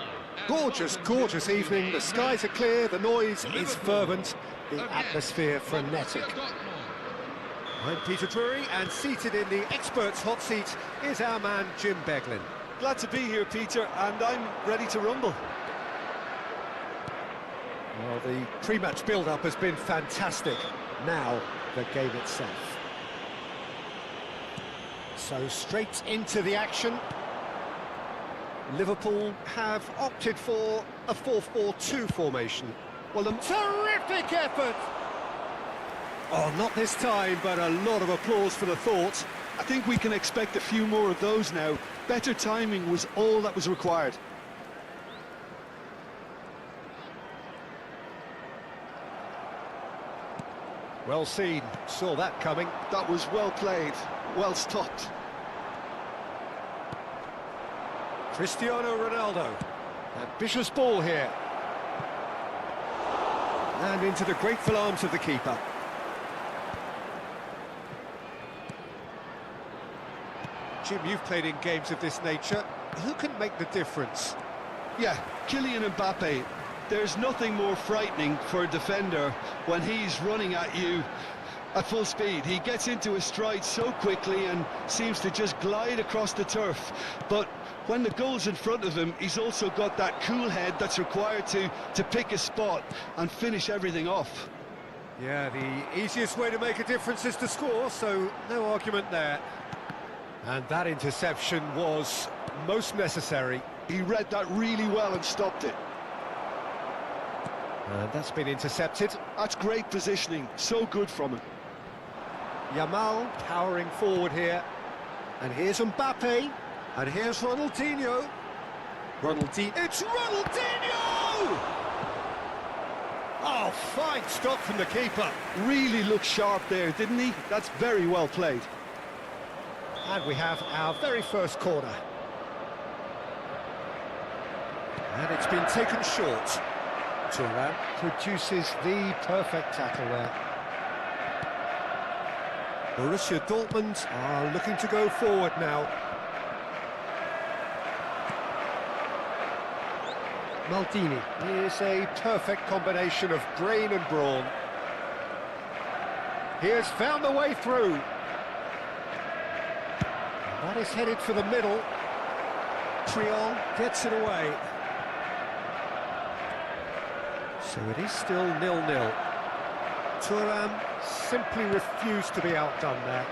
Gorgeous, gorgeous evening. The skies are clear, the noise is fervent, the atmosphere frenetic. I'm Peter Drury, and seated in the experts' hot seat is our man Jim Beglin. Glad to be here, Peter, and I'm ready to rumble. Well, the pre-match build-up has been fantastic. Now, the game itself. So straight into the action. Liverpool have opted for a 4-4-2 formation. Well, a terrific effort! Oh, not this time, but a lot of applause for the thought. I think we can expect a few more of those now. Better timing was all that was required. Well seen, saw that coming. That was well played, well stopped. Cristiano Ronaldo. Ambitious ball here. And into the grateful arms of the keeper. Jim, you've played in games of this nature. Who can make the difference? Yeah, Kylian Mbappe. There's nothing more frightening for a defender when he's running at you at full speed. He gets into his stride so quickly and seems to just glide across the turf. But when the goal's in front of him, he's also got that cool head that's required to pick a spot and finish everything off. Yeah, the easiest way to make a difference is to score, so no argument there. And that interception was most necessary. He read that really well and stopped it. And that's been intercepted. That's great positioning, so good from him. Yamal powering forward here. And here's Mbappe. And here's Ronaldinho. It's Ronaldinho! Oh, fine stop from the keeper. Really looked sharp there, didn't he? That's very well played. And we have our very first corner. And it's been taken short. Thuram produces the perfect tackle there. Borussia Dortmund are looking to go forward now. Maldini is a perfect combination of brain and brawn. He has found the way through. That is headed for the middle. Triol gets it away. So it is still 0-0. Thuram simply refused to be outdone there.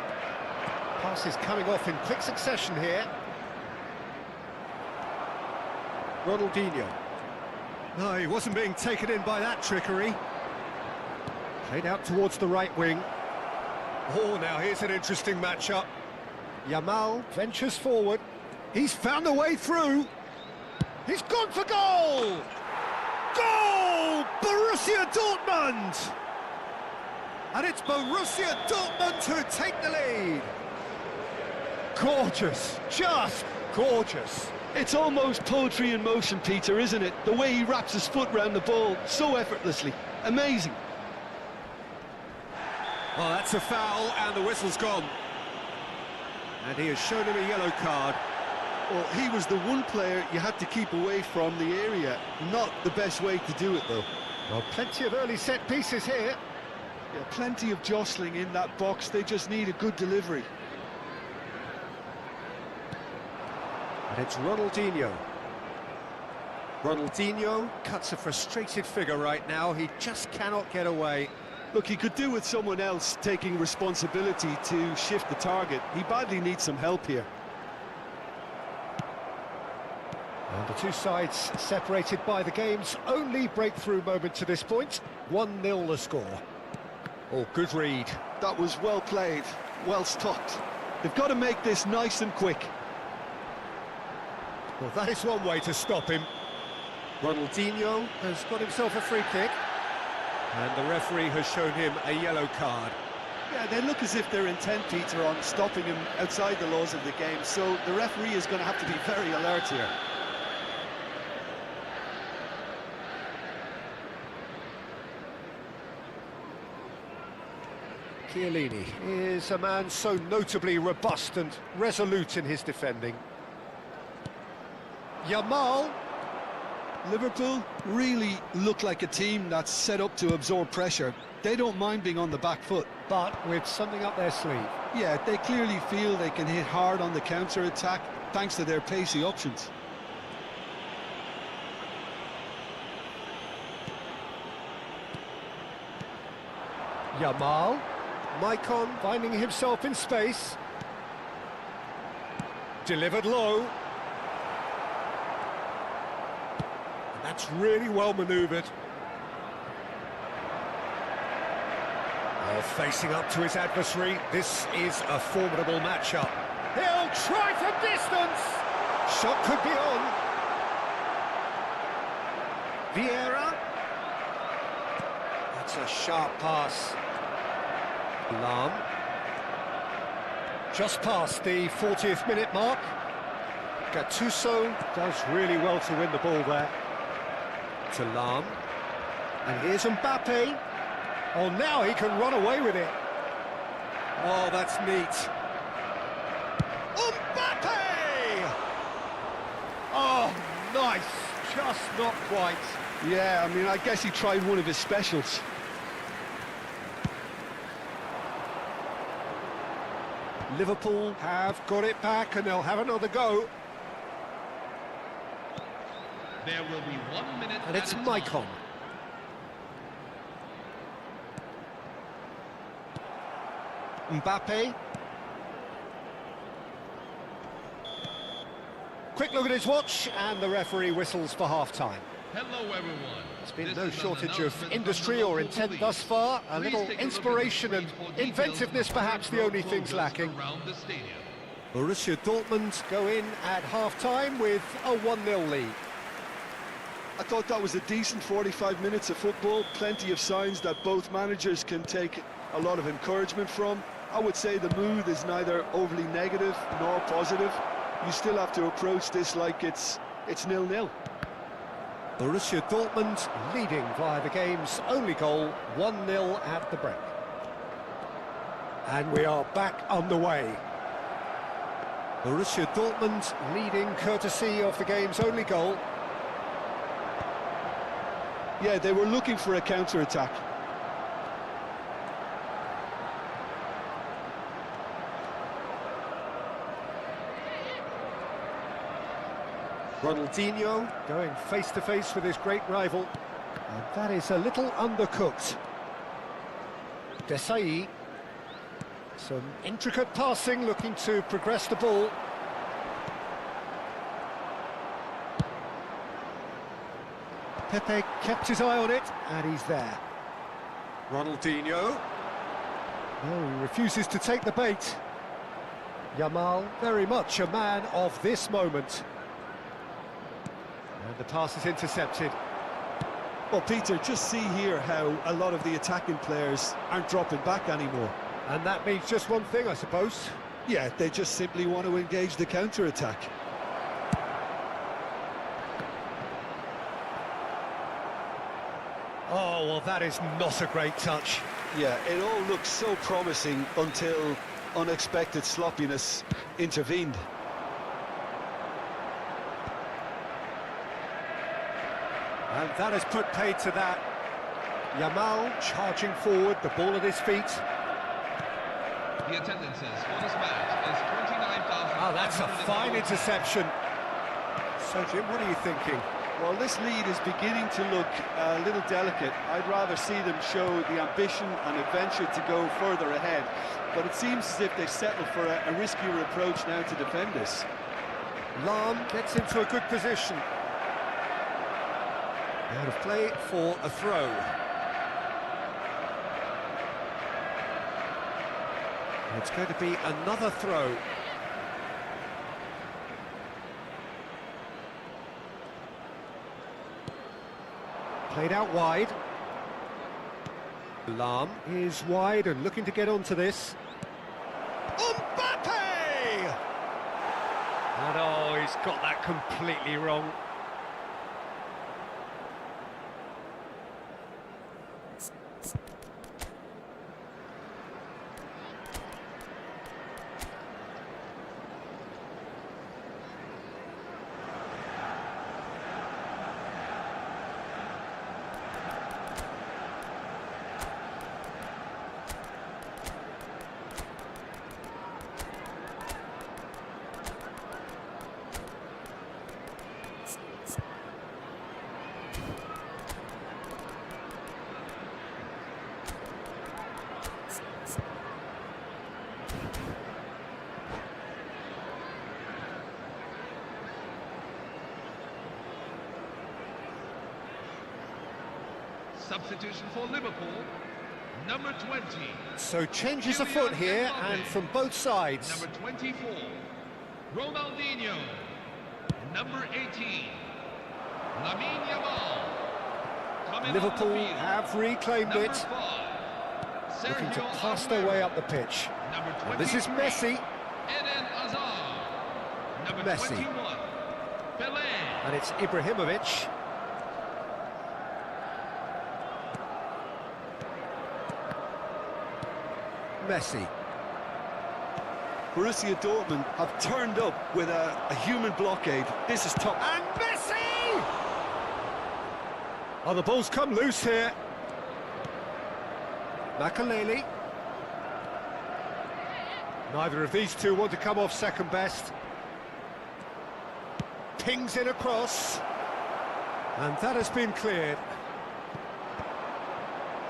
Pass is coming off in quick succession here. Ronaldinho. No, he wasn't being taken in by that trickery. Played out towards the right wing. Oh, now here's an interesting matchup. Yamal ventures forward. He's found a way through. He's gone for goal! Goal! Borussia Dortmund! And it's Borussia Dortmund who take the lead. Gorgeous, just gorgeous. It's almost poetry in motion, Peter, isn't it? The way he wraps his foot round the ball so effortlessly. Amazing. Well, that's a foul, and the whistle's gone. And he has shown him a yellow card. Well, he was the one player you had to keep away from the area. Not the best way to do it, though. Well, plenty of early set pieces here. Yeah, plenty of jostling in that box. They just need a good delivery. And it's Ronaldinho. Ronaldinho cuts a frustrated figure right now. He just cannot get away. Look, he could do with someone else taking responsibility to shift the target. He badly needs some help here. And the two sides separated by the game's only breakthrough moment to this point. 1-0 the score. Oh, good read. That was well played, well stopped. They've got to make this nice and quick. Well, that is one way to stop him. Ronaldinho has got himself a free kick. And the referee has shown him a yellow card. Yeah, they look as if they're intent, Peter, on stopping him outside the laws of the game, so the referee is going to have to be very alert here. Chiellini is a man so notably robust and resolute in his defending. Yamal. Liverpool really look like a team that's set up to absorb pressure. They don't mind being on the back foot. But with something up their sleeve. Yeah, they clearly feel they can hit hard on the counter-attack thanks to their pacey options. Yamal. Maicon finding himself in space. Delivered low. That's really well manoeuvred. Oh, facing up to his adversary, this is a formidable matchup. He'll try from distance! Shot could be on. Vieira. That's a sharp pass. Lam. Just past the 40th minute mark. Gattuso does really well to win the ball there. To Lam. And here's Mbappe. Oh, now he can run away with it. Oh, that's neat. Mbappe! Oh, nice. Just not quite. Yeah, I mean, I guess he tried one of his specials. Liverpool have got it back and they'll have another go. There will be 1 minute. And it's Maicon. Mbappe. Quick look at his watch, and the referee whistles for half-time. Hello, everyone. There's been no shortage of industry or intent thus far. A little inspiration and inventiveness, perhaps the only things lacking. Borussia Dortmund go in at half-time with a 1-0 lead. I thought that was a decent 45 minutes of football. Plenty of signs that both managers can take a lot of encouragement from. I would say the mood is neither overly negative nor positive. You still have to approach this like it's 0-0. Borussia Dortmund leading via the game's only goal, 1-0 at the break. And we are back underway. Borussia Dortmund leading courtesy of the game's only goal. Yeah, they were looking for a counter-attack. Ronaldinho going face-to-face with his great rival. And that is a little undercooked. Desai. Some intricate passing, looking to progress the ball. Pepe kept his eye on it, and he's there. Ronaldinho. No, he refuses to take the bait. Yamal, very much a man of this moment. And the pass is intercepted. Well, Peter, just see here how a lot of the attacking players aren't dropping back anymore. And that means just one thing, I suppose. Yeah, they just simply want to engage the counter-attack. Oh, well, that is not a great touch. Yeah, it all looks so promising until unexpected sloppiness intervened. And that has put paid to that. Yamal charging forward, the ball at his feet. The attendances for this match is 29,000. Oh, that's a fine interception. So, Jim, what are you thinking? Well, this lead is beginning to look a little delicate. I'd rather see them show the ambition and adventure to go further ahead. But it seems as if they've settled for a riskier approach now to defend this. Lahm gets into a good position. Out of play for a throw. It's going to be another throw. Played out wide. Lahm is wide and looking to get onto this. Mbappe! And oh, he's got that completely wrong. Substitution for Liverpool, number 20. So changes afoot here, and from both sides. Number 24, Ronaldinho. Number 18, Lamine Yamal. Coming Liverpool on the field, have reclaimed number it, 5, looking to Sergio pass their way Aguero. up the pitch. Number And this is 23, Messi, Eden Hazard. Number Messi. 21, Pelé. and it's Ibrahimovic. Messi. Borussia Dortmund have turned up with a human blockade. This is tough. And Messi! Oh, the ball's come loose here. Makaleli. Neither of these two want to come off second best. Pings it across. And that has been cleared.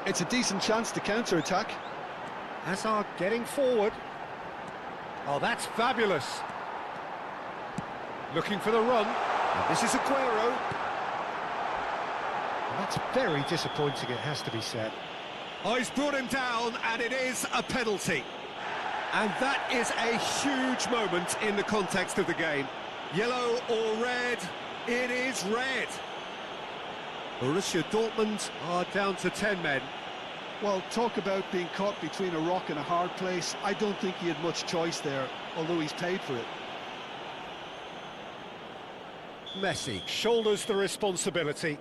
It's a decent chance to counter-attack. Hazard getting forward. Oh, that's fabulous. Looking for the run. And this is Aguero. And that's very disappointing, it has to be said. Oh, he's brought him down, and it is a penalty. And that is a huge moment in the context of the game. Yellow or red? It is red. Borussia Dortmund are down to 10 men. Well, talk about being caught between a rock and a hard place. I don't think he had much choice there, although he's paid for it. Messi shoulders the responsibility.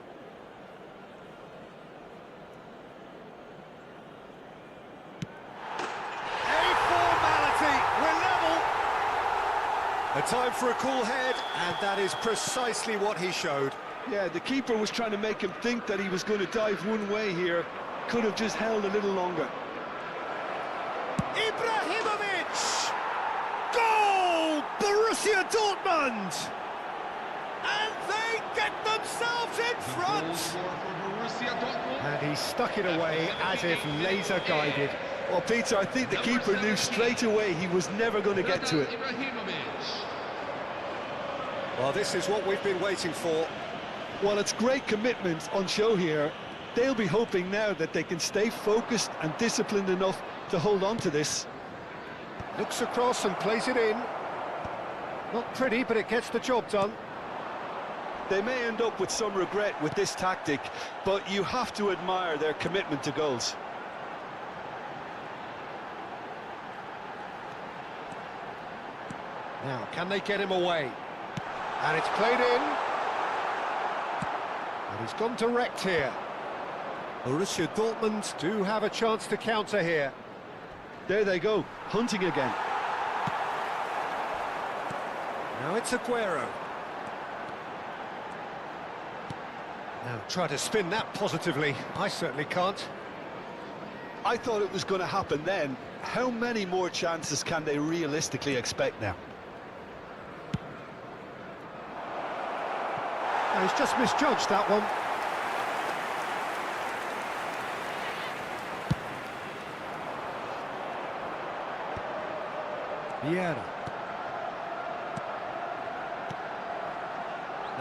A formality, we're level. A time for a cool head, and that is precisely what he showed. Yeah, the keeper was trying to make him think that he was going to dive one way here. Could have just held a little longer. Ibrahimovic! Goal! Borussia Dortmund! And they get themselves in Goal front! score for Borussia Dortmund. And he stuck it away as if laser guided. Well, Peter, I think the keeper knew straight away he was never going to get to it. Ibrahimovic. Well, this is what we've been waiting for. Well, it's great commitment on show here. They'll be hoping now that they can stay focused and disciplined enough to hold on to this. Looks across and plays it in. Not pretty, but it gets the job done. They may end up with some regret with this tactic, but you have to admire their commitment to goals. Now, can they get him away? And it's played in. And he's gone direct here. Borussia Dortmund do have a chance to counter here. There they go, hunting again. Now it's Aguero. Now try to spin that positively. I certainly can't. I thought it was going to happen then. How many more chances can they realistically expect now? Now, he's just misjudged that one. Vieira.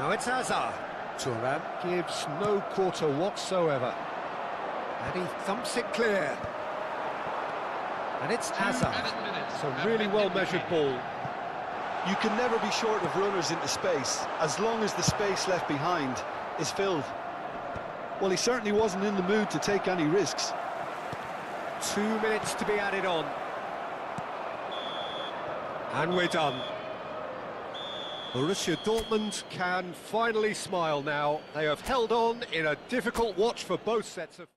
Now it's Hazard. Thuram gives no quarter whatsoever. And he thumps it clear. And it's Hazard. It's a really well-measured ball. You can never be short of runners into space, as long as the space left behind is filled. Well, he certainly wasn't in the mood to take any risks. 2 minutes to be added on. And we're done. Borussia Dortmund can finally smile now. They have held on in a difficult watch for both sets of...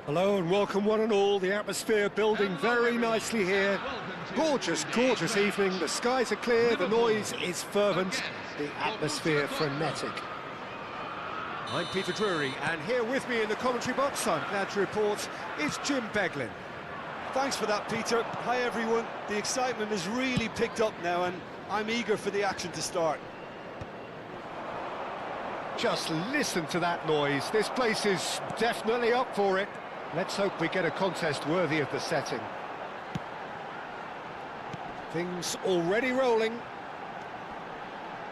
Hello and welcome one and all. The atmosphere building very nicely here. Gorgeous, gorgeous evening. The skies are clear, the noise is fervent, the atmosphere frenetic. I'm Peter Drury, and here with me in the commentary box, I'm glad to report, is Jim Beglin. Thanks for that, Peter. Hi, everyone. The excitement has really picked up now, and I'm eager for the action to start. Just listen to that noise. This place is definitely up for it. Let's hope we get a contest worthy of the setting. Things already rolling.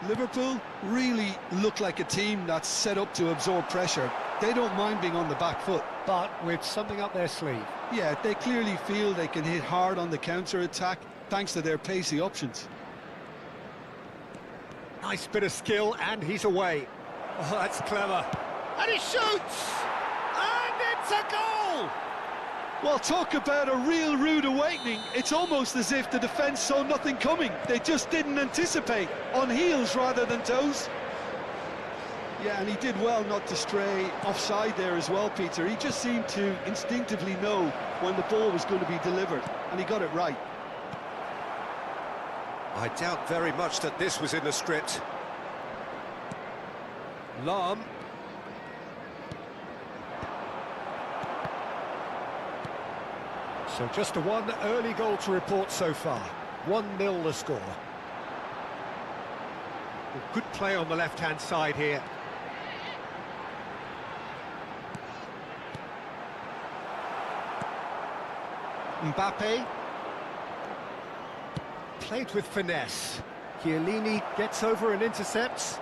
Liverpool really look like a team that's set up to absorb pressure. They don't mind being on the back foot. But with something up their sleeve. Yeah, they clearly feel they can hit hard on the counter-attack thanks to their pacey options. Nice bit of skill, and he's away. Oh, that's clever. And he shoots! And it's a goal! Well, talk about a real rude awakening. It's almost as if the defence saw nothing coming. They just didn't anticipate, on heels rather than toes. Yeah, and he did well not to stray offside there as well, Peter. He just seemed to instinctively know when the ball was going to be delivered, and he got it right. I doubt very much that this was in the script. Lahm. So just a one early goal to report so far. 1-0 the score. Good play on the left-hand side here. Mbappe. Played with finesse. Chiellini gets over and intercepts.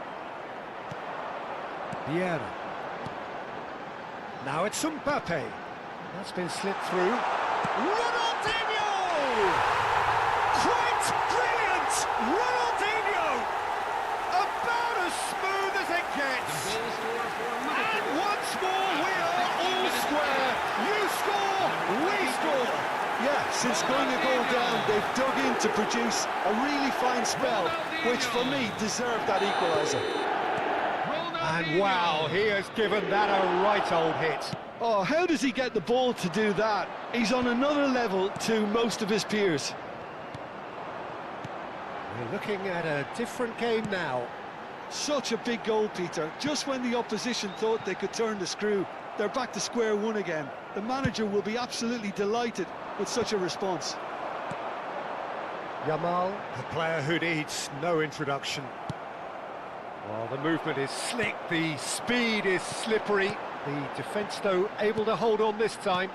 Vieira. Now it's Mbappe. That's been slipped through. Ronaldinho! Quite brilliant! Ronaldinho! About as smooth as it gets. And once more we are all square. You score, we score. Yeah, since going a goal down, they've dug in to produce a really fine spell, which for me deserved that equaliser. And wow, he has given that a right old hit. Oh, how does he get the ball to do that? He's on another level to most of his peers. We're looking at a different game now. Such a big goal, Peter. Just when the opposition thought they could turn the screw, they're back to square one again. The manager will be absolutely delighted with such a response. Yamal, a player who needs no introduction. Well, the movement is slick, the speed is slippery. The defence, though, able to hold on this time.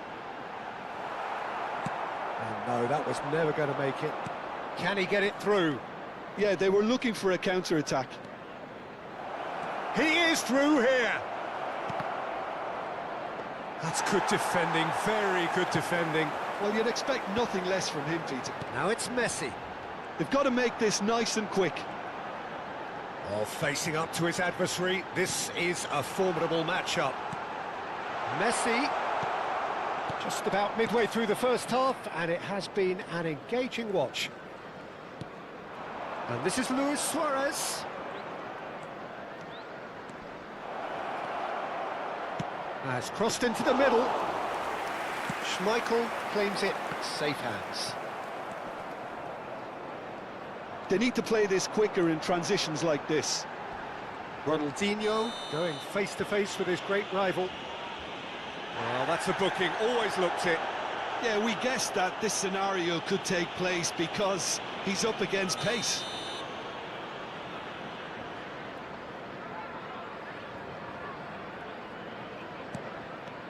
And no, that was never going to make it. Can he get it through? Yeah, they were looking for a counter-attack. He is through here. That's good defending, very good defending. Well, you'd expect nothing less from him, Peter. Now it's Messi. They've got to make this nice and quick. Oh, facing up to his adversary, this is a formidable matchup. Messi, just about midway through the first half, and it has been an engaging watch. And this is Luis Suarez. Has crossed into the middle. Schmeichel claims it, safe hands. They need to play this quicker in transitions like this. Ronaldinho going face-to-face with his great rival. Well, that's a booking, always looked it. Yeah, we guessed that this scenario could take place because he's up against pace.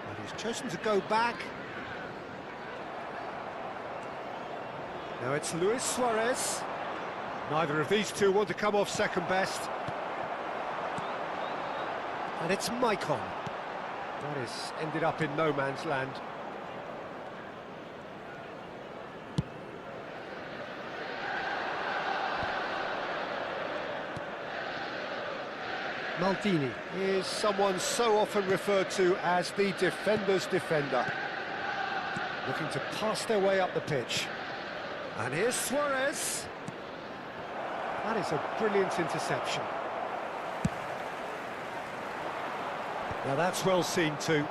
And he's chosen to go back. Now it's Luis Suarez. Neither of these two want to come off second best. And it's Maicon. That has ended up in no man's land. Maldini is someone so often referred to as the defender's defender. Looking to pass their way up the pitch. And here's Suarez. That is a brilliant interception. Now that's well seen too.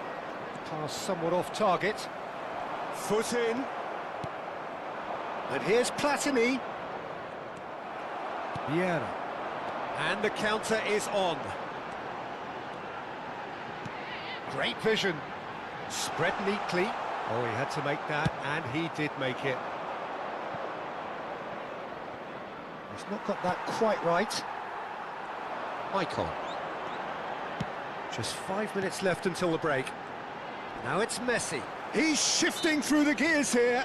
Pass somewhat off target. Foot in. And here's Platini. Vieira. And the counter is on. Great vision. Spread neatly. Oh, he had to make that, and he did make it. He's not got that quite right. Icon. Just 5 minutes left until the break. Now it's Messi. He's shifting through the gears here.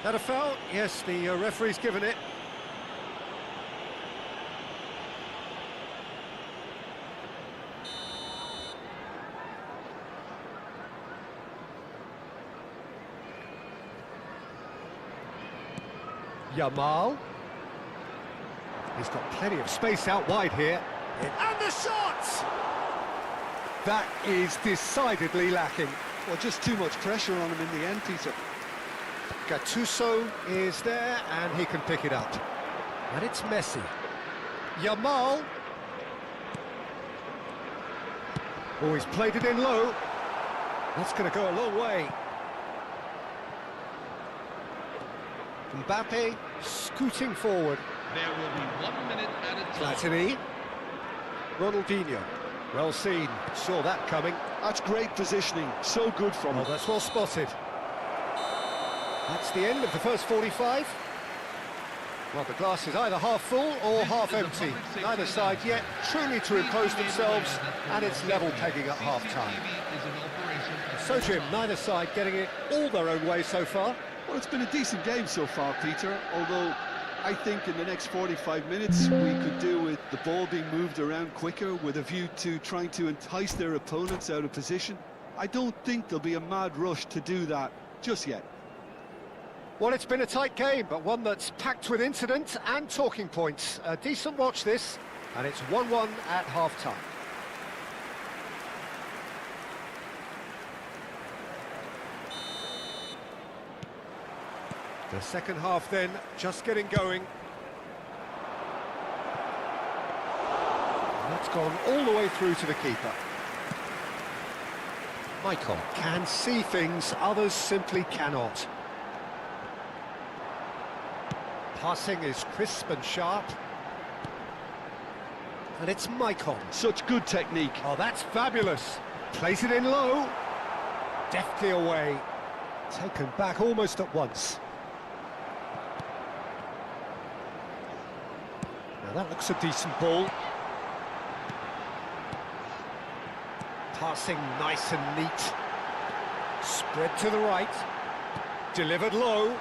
That a foul? Yes, the referee's given it. Yamal. He's got plenty of space out wide here. And the shot! That is decidedly lacking. Well, just too much pressure on him in the end, Peter. Gattuso is there, and he can pick it up. And it's Messi. Yamal. Oh, he's played it in low. That's going to go a long way. Mbappe scooting forward. There will be 1 minute at a time. Platini. Ronaldinho. Well seen. Saw that coming. That's great positioning. So good from him. Oh, that's well spotted. That's the end of the first 45. Well, the glass is either half full or half empty. Neither side yet truly to impose themselves, and it's level pegging at half-time. So, Jim, neither side getting it all their own way so far. Well, it's been a decent game so far, Peter, although I think in the next 45 minutes we could do with the ball being moved around quicker with a view to trying to entice their opponents out of position. I don't think there'll be a mad rush to do that just yet. Well, it's been a tight game, but one that's packed with incident and talking points. A decent watch this, and it's 1-1 at half-time. The second half then, just getting going. That's gone all the way through to the keeper. Michael. Can see things others simply cannot. Passing is crisp and sharp. And it's Maicon. Such good technique. Oh, that's fabulous. Plays it in low. Deftly away. Taken back almost at once. Now that looks a decent ball. Passing nice and neat. Spread to the right. Delivered low.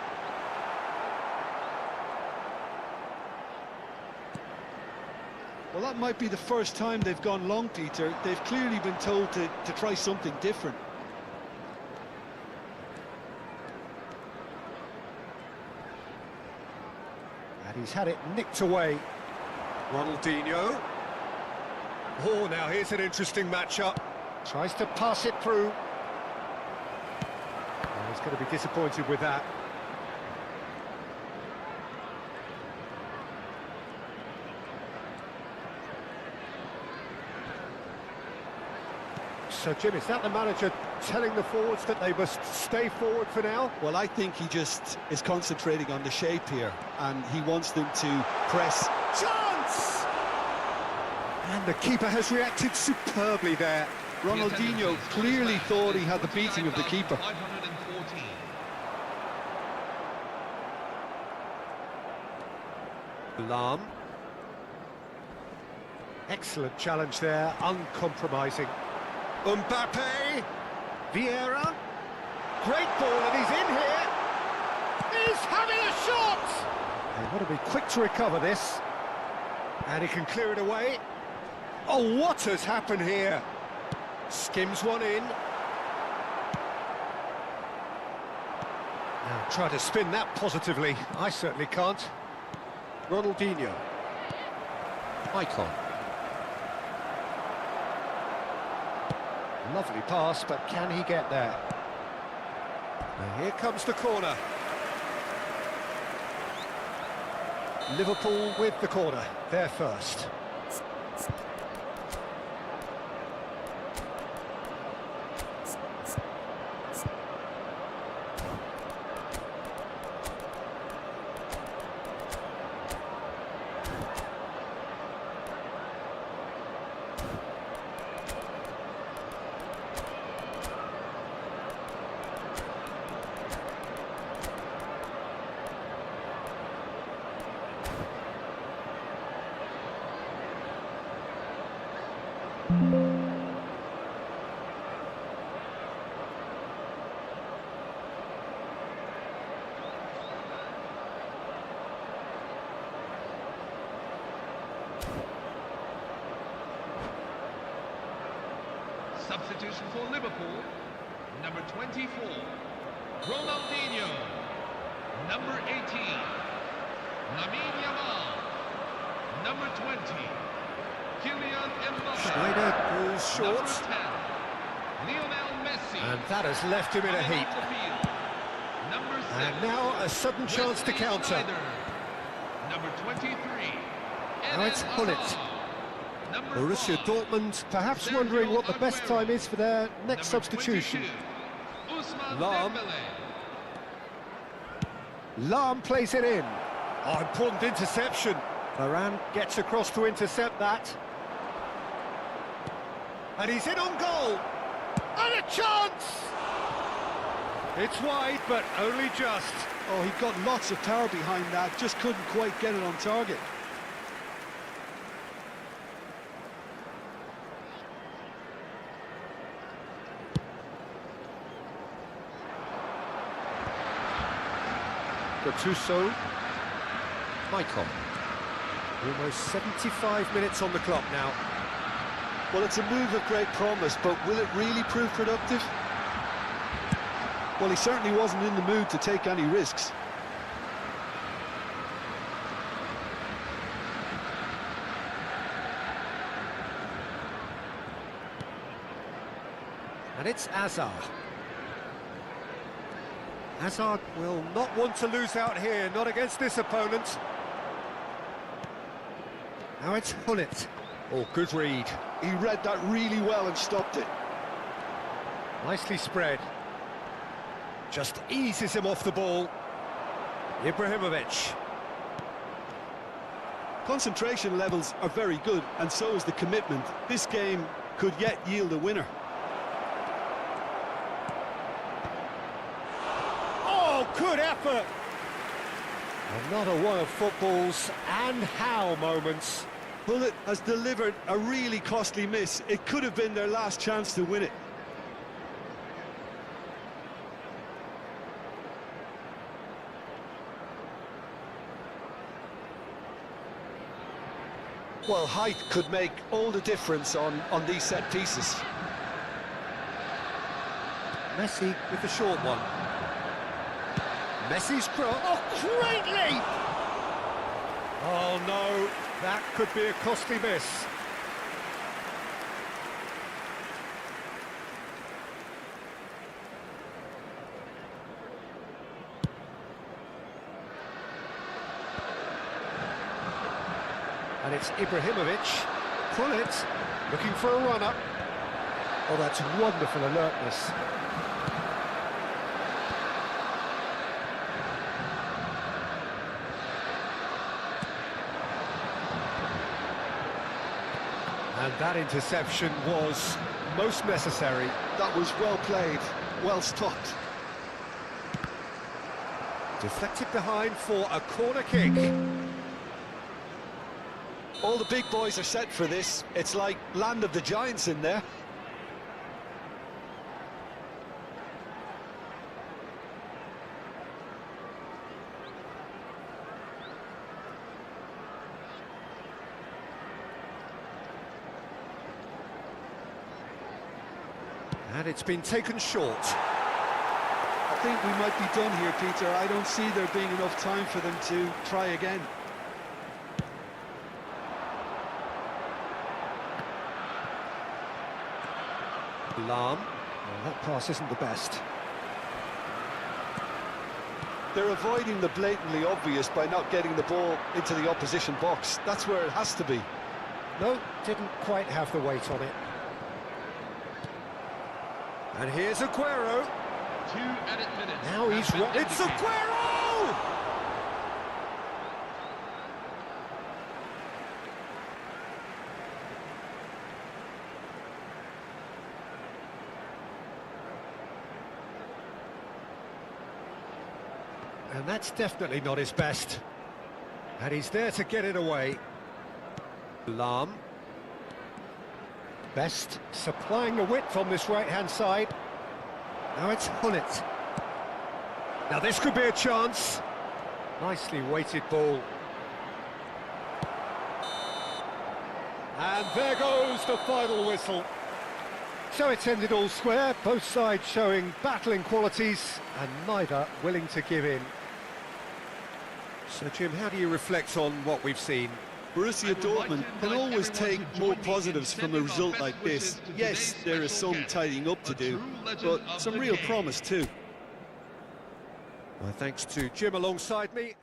Well, that might be the first time they've gone long, Peter. They've clearly been told to try something different. And he's had it nicked away. Ronaldinho. Oh, now here's an interesting matchup. Tries to pass it through. Oh, he's going to be disappointed with that. So, Jim, is that the manager telling the forwards that they must stay forward for now? Well, I think he just is concentrating on the shape here, and he wants them to press. Chance! And the keeper has reacted superbly there. Ronaldinho clearly thought he had the beating of the keeper. 514. Lahm. Excellent challenge there, uncompromising. Mbappe. Vieira. Great ball, and he's in here. He's having a shot! They've got to be quick to recover this. And he can clear it away. Oh, what has happened here? Skims one in. Now try to spin that positively. I certainly can't. Ronaldinho. Icon. Lovely pass, but can he get there? And here comes the corner. Liverpool with the corner, they're first. Substitution for Liverpool, number 24, Ronaldinho, number 18, Lamine Yamal, number 20, Kylian Mbappe, Schneider goes short. number 10, Lionel Messi, And that has left him in a heap. Number 6, And now a sudden chance to Wesley counter. Sneijder, number 23, Now it's Eden Gullit. Hazard, number Borussia 5, Dortmund perhaps wondering what the best time is for their next number substitution. 22, Ousmane Lahm. Dembele. Lahm plays it in. Oh, important interception. Varane gets across to intercept that. And he's in on goal. And a chance! It's wide, but only just. Oh, he got lots of power behind that, just couldn't quite get it on target. Gattuso. Maicon. Almost 75 minutes on the clock now. Well, it's a move of great promise, but will it really prove productive? Well, he certainly wasn't in the mood to take any risks. And it's Hazard. Hazard will not want to lose out here, not against this opponent. Now it's Gullit. Oh, good read. He read that really well and stopped it. Nicely spread. Just eases him off the ball. Ibrahimovic. Concentration levels are very good, and so is the commitment. This game could yet yield a winner. Oh, good effort! Another one of football's and how moments. Bullet has delivered a really costly miss. It could have been their last chance to win it. Well, height could make all the difference on these set pieces. Messi with the short one. Messi's cross. Oh, great leap! Oh no, that could be a costly miss. And it's Ibrahimovic. Pull it, looking for a run-up. Oh, that's wonderful alertness. And that interception was most necessary. That was well played, well stopped. Deflected behind for a corner kick. All the big boys are set for this. It's like land of the giants in there. And it's been taken short. I think we might be done here, Peter. I don't see there being enough time for them to try again. Lahm. Well, that pass isn't the best. They're avoiding the blatantly obvious by not getting the ball into the opposition box. That's where it has to be. No, didn't quite have the weight on it. And here's Aguero. 2 added minutes. Now he's have been it's indicated. Aguero! And that's definitely not his best. And he's there to get it away. Lahm. Best supplying the width on this right-hand side. Now it's Hullet. Now this could be a chance. Nicely weighted ball. And there goes the final whistle. So it's ended all square, both sides showing battling qualities and neither willing to give in. So Jim, how do you reflect on what we've seen? Borussia Dortmund can always take more positives from a result like this. Yes, there is some tidying up to do, but some real promise too. Well, thanks to Jim alongside me.